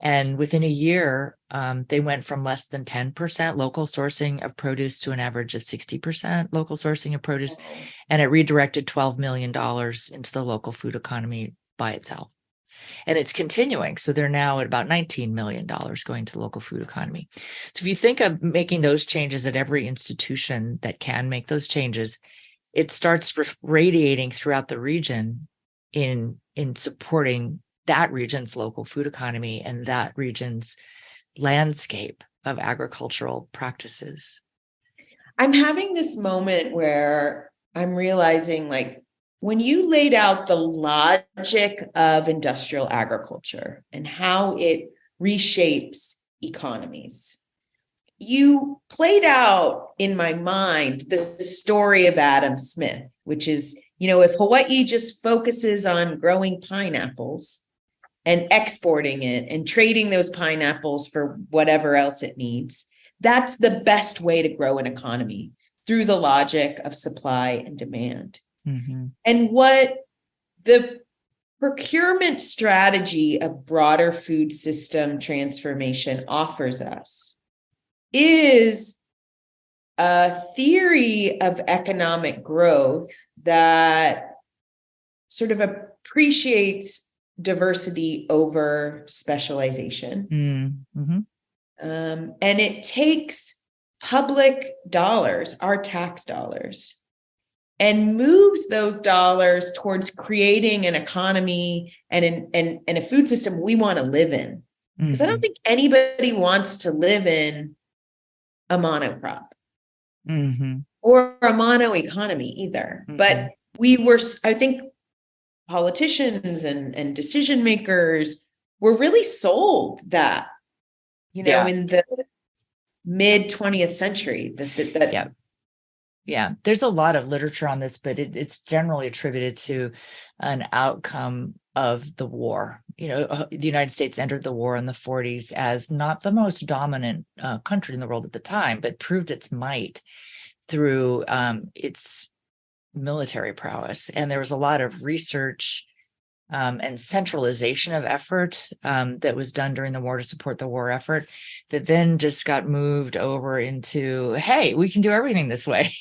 And within a year, they went from less than 10% local sourcing of produce to an average of 60% local sourcing of produce. And it redirected $12 million into the local food economy by itself. And it's continuing. So they're now at about $19 million going to the local food economy. So if you think of making those changes at every institution that can make those changes, it starts radiating throughout the region in supporting that region's local food economy and that region's landscape of agricultural practices. I'm having this moment where I'm realizing, like, when you laid out the logic of industrial agriculture and how it reshapes economies, you played out in my mind the story of Adam Smith, which is, if Hawaii just focuses on growing pineapples and exporting it and trading those pineapples for whatever else it needs, that's the best way to grow an economy, through the logic of supply and demand. Mm-hmm. And what the procurement strategy of broader food system transformation offers us is a theory of economic growth that sort of appreciates diversity over specialization. Mm-hmm. And it takes public dollars, our tax dollars, and moves those dollars towards creating an economy and a food system we want to live in. Because I don't think anybody wants to live in a monocrop or a mono economy either. But I think politicians and decision makers were really sold that, in the mid 20th century. Yeah, there's a lot of literature on this, but it's generally attributed to an outcome of the war. The United States entered the war in the 40s as not the most dominant country in the world at the time, but proved its might through its military prowess. And there was a lot of research and centralization of effort that was done during the war to support the war effort, that then just got moved over into, hey, we can do everything this way.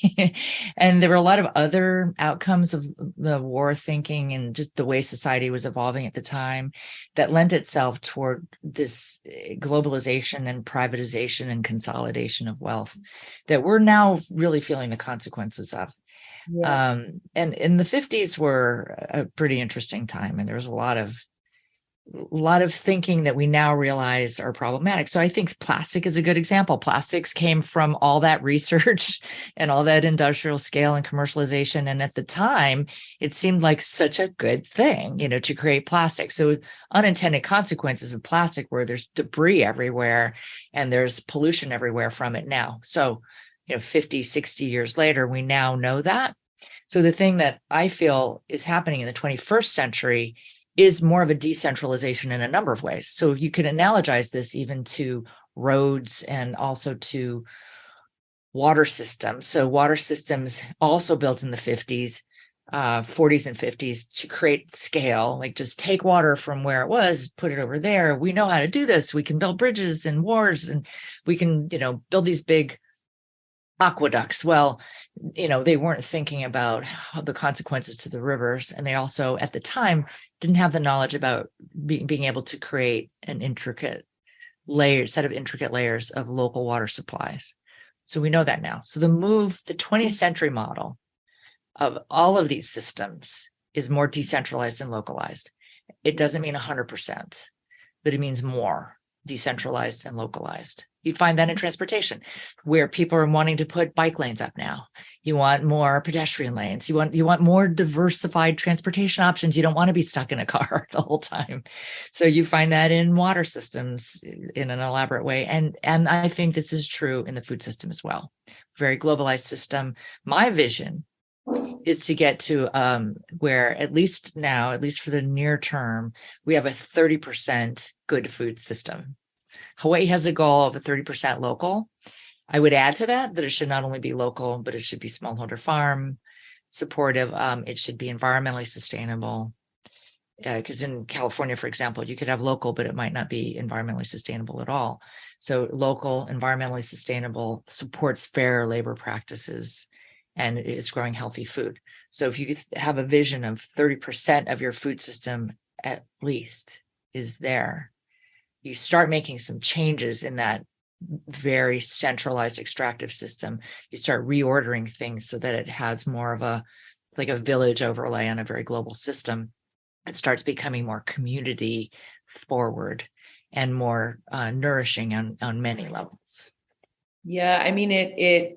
And there were a lot of other outcomes of the war thinking and just the way society was evolving at the time that lent itself toward this globalization and privatization and consolidation of wealth that we're now really feeling the consequences of. Yeah. And in the 50s were a pretty interesting time, and there was a lot of thinking that we now realize are problematic. So I think plastic is a good example. Plastics came from all that research and all that industrial scale and commercialization. And at the time, it seemed like such a good thing, to create plastic. So unintended consequences of plastic where there's debris everywhere and there's pollution everywhere from it now. So 50, 60 years later, we now know that. So the thing that I feel is happening in the 21st century is more of a decentralization in a number of ways. So you could analogize this even to roads and also to water systems. So water systems also built in the 40s and 50s to create scale, like just take water from where it was, put it over there. We know how to do this. We can build bridges and wharves, and we can, build these big aqueducts. Well, they weren't thinking about the consequences to the rivers. And they also, at the time, didn't have the knowledge about being able to create set of intricate layers of local water supplies. So we know that now. So the 20th century model of all of these systems is more decentralized and localized. It doesn't mean 100%, but it means more. decentralized and localized. You'd find that in transportation, where people are wanting to put bike lanes up now. You want more pedestrian lanes. You want more diversified transportation options. You don't want to be stuck in a car the whole time. So you find that in water systems in an elaborate way. And I think this is true in the food system as well. Very globalized system. My vision is to get to where at least for the near term, we have a 30% good food system. Hawaii has a goal of a 30% local. I would add to that it should not only be local, but it should be smallholder farm supportive. It should be environmentally sustainable. Because in California, for example, you could have local, but it might not be environmentally sustainable at all. So local, environmentally sustainable, supports fair labor practices, and is growing healthy food. So if you have a vision of 30% of your food system at least is there, you start making some changes in that very centralized extractive system. You start reordering things so that it has more of a village overlay on a very global system. It starts becoming more community forward and more nourishing on many levels. Yeah, I mean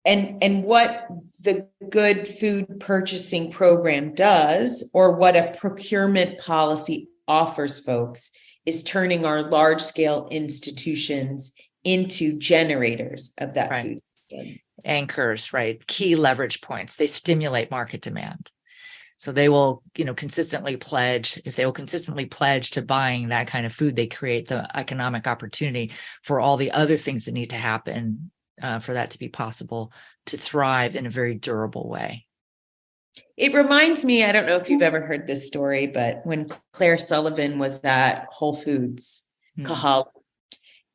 and what the good food purchasing program does, or what a procurement policy offers folks, is turning our large scale institutions into generators of that food system. Anchors, right? Key leverage points. They stimulate market demand. So they will, consistently pledge. If they will consistently pledge to buying that kind of food, they create the economic opportunity for all the other things that need to happen for that to be possible to thrive in a very durable way. It reminds me, I don't know if you've ever heard this story, but when Claire Sullivan was at Whole Foods, Kahala,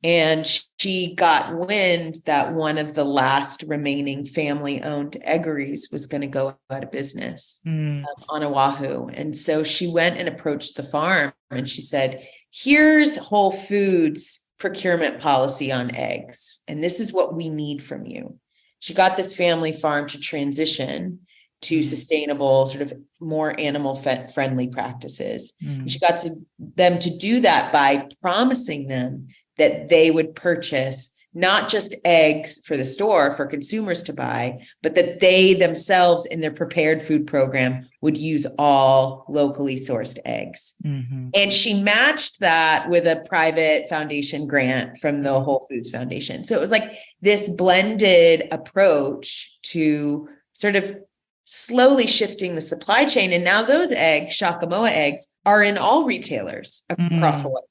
and she got wind that one of the last remaining family-owned eggeries was going to go out of business on Oahu. And so she went and approached the farm and she said, here's Whole Foods procurement policy on eggs, and this is what we need from you. She got this family farm to transition to sustainable, sort of more animal friendly practices. She got them to do that by promising them that they would purchase not just eggs for the store for consumers to buy, but that they themselves in their prepared food program would use all locally sourced eggs. And she matched that with a private foundation grant from the Whole Foods Foundation. So it was like this blended approach to sort of slowly shifting the supply chain. And now those eggs, Shakamoa eggs, are in all retailers across Hawaii,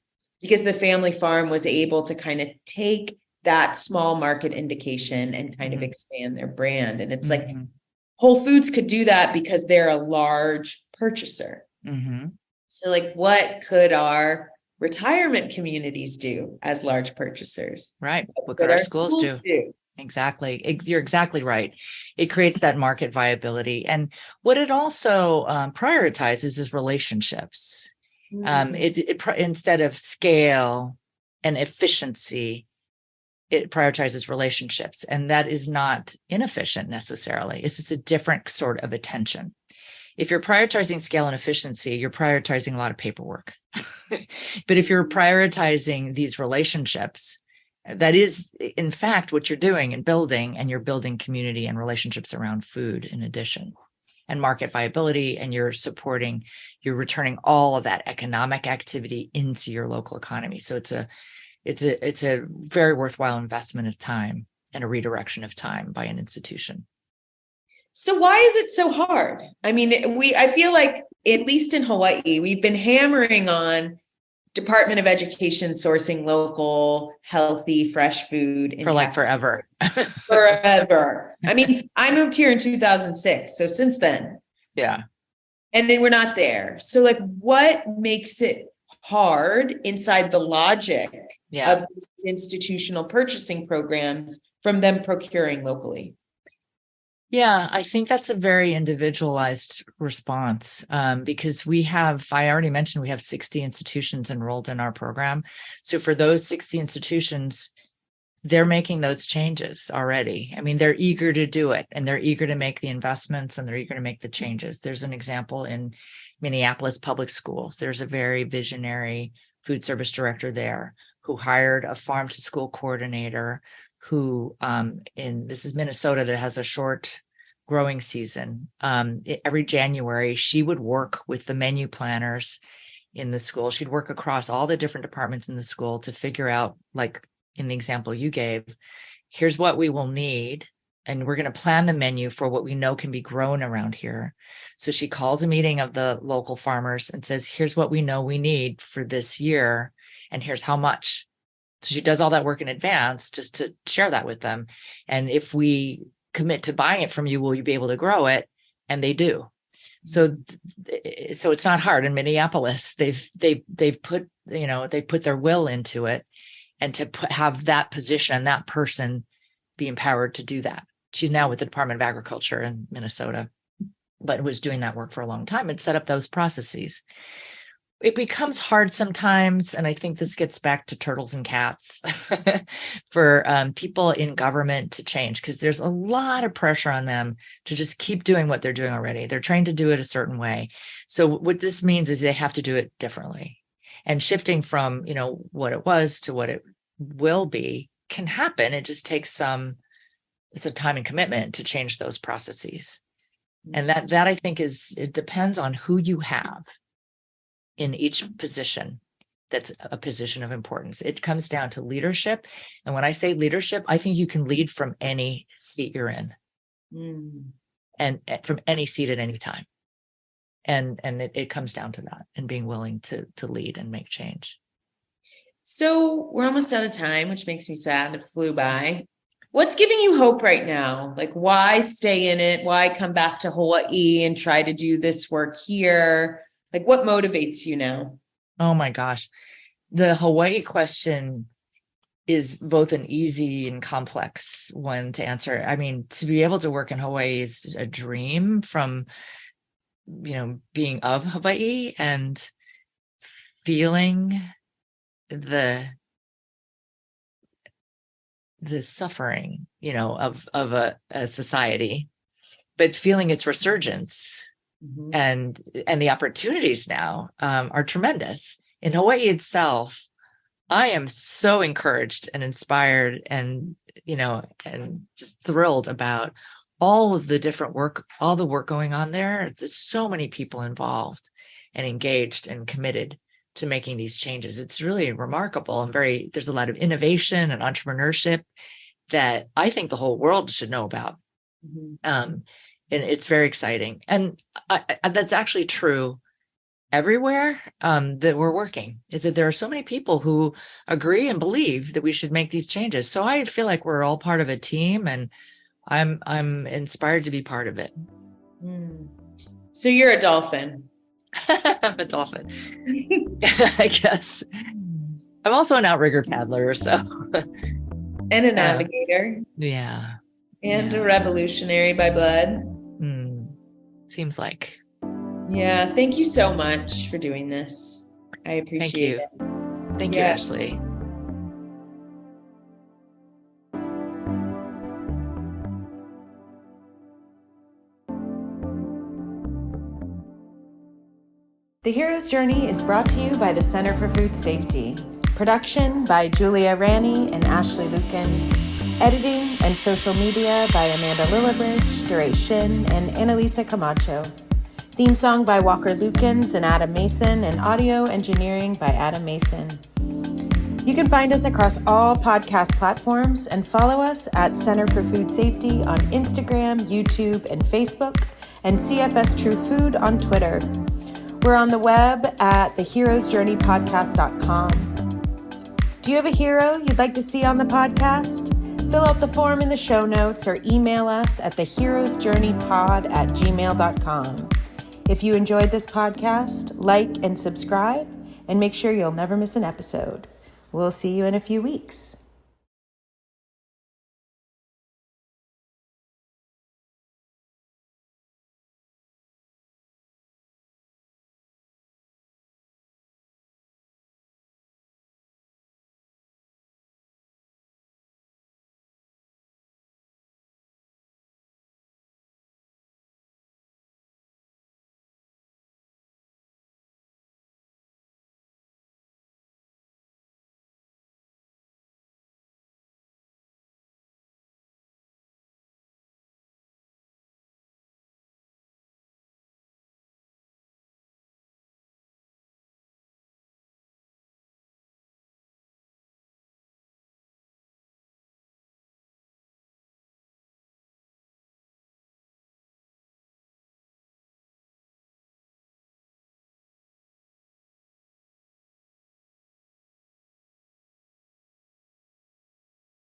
because the family farm was able to kind of take that small market indication and kind of expand their brand. And it's like Whole Foods could do that because they're a large purchaser. So like, what could our retirement communities do as large purchasers? Right. What could our schools do? Exactly. You're exactly right. It creates that market viability. And what it also prioritizes is relationships. Instead of scale and efficiency, it prioritizes relationships. And that is not inefficient necessarily. It's just a different sort of attention. If you're prioritizing scale and efficiency, you're prioritizing a lot of paperwork. But if you're prioritizing these relationships, that is, in fact, what you're doing and you're building community and relationships around food in addition, and market viability, and you're returning all of that economic activity into your local economy. So it's a very worthwhile investment of time and a redirection of time by an institution. So why is it so hard? I mean, I feel like, at least in Hawaii, we've been hammering on Department of Education sourcing local, healthy, fresh food for like forever. Forever. I mean, I moved here in 2006. So since then. Yeah. And then we're not there. So like, what makes it hard inside the logic of these institutional purchasing programs from them procuring locally? Yeah, I think that's a very individualized response because I already mentioned we have 60 institutions enrolled in our program. So for those 60 institutions, they're making those changes already. I mean, they're eager to do it, and they're eager to make the investments, and they're eager to make the changes. There's an example in Minneapolis Public Schools. There's a very visionary food service director there, who hired a farm to school coordinator who this is Minnesota that has a short growing season. Every January, she would work with the menu planners in the school. She'd work across all the different departments in the school to figure out, like in the example you gave, here's what we will need. And we're going to plan the menu for what we know can be grown around here. So she calls a meeting of the local farmers and says, here's what we know we need for this year. And here's how much. So she does all that work in advance just to share that with them. And if we commit to buying it from you, will you be able to grow it? And they do. So it's not hard in Minneapolis. They've put their will into it, and to have that position, that person be empowered to do that. She's now with the Department of Agriculture in Minnesota, but was doing that work for a long time and set up those processes. It becomes hard sometimes, and I think this gets back to turtles and cats, for people in government to change, because there's a lot of pressure on them to just keep doing what they're doing already. They're trained to do it a certain way. So what this means is they have to do it differently. And shifting from, what it was to what it will be can happen. It just takes it's a time and commitment to change those processes. And that I think it depends on who you have in each position. That's a position of importance. It comes down to leadership. And when I say leadership, I think you can lead from any seat you're in, and from any seat at any time. And it comes down to that, and being willing to lead and make change. So we're almost out of time, which makes me sad. It flew by. What's giving you hope right now? Like, why stay in it? Why come back to Hawaii and try to do this work here? Like, what motivates you now? Oh my gosh. The Hawaii question is both an easy and complex one to answer. I mean, to be able to work in Hawaii is a dream from, being of Hawaii and feeling the suffering, of a society, but feeling its resurgence. And the opportunities now are tremendous. In Hawaii itself, I am so encouraged and inspired and just thrilled about all of the different work, all the work going on there. There's so many people involved and engaged and committed to making these changes. It's really remarkable and there's a lot of innovation and entrepreneurship that I think the whole world should know about. And it's very exciting. And that's actually true everywhere that we're working, is that there are so many people who agree and believe that we should make these changes. So I feel like we're all part of a team, and I'm inspired to be part of it. So you're a dolphin. I'm a dolphin. I guess. I'm also an outrigger paddler, so. And a navigator. Yeah. And a revolutionary by blood. Seems like. Yeah. Thank you so much for doing this. I appreciate it. Thank you, Ashley. The Hero's Journey is brought to you by the Center for Food Safety. Production by Julia Ranney and Ashley Lukens. Editing and social media by Amanda Lillibridge, Duration, and Annalisa Camacho. Theme song by Walker Lukens and Adam Mason, and audio engineering by Adam Mason. You can find us across all podcast platforms and follow us at Center for Food Safety on Instagram, YouTube, and Facebook, and CFS True Food on Twitter. We're on the web at theheroesjourneypodcast.com. Do you have a hero you'd like to see on the podcast? Fill out the form in the show notes or email us at theheroesjourneypod@gmail.com. If you enjoyed this podcast, like and subscribe, and make sure you'll never miss an episode. We'll see you in a few weeks.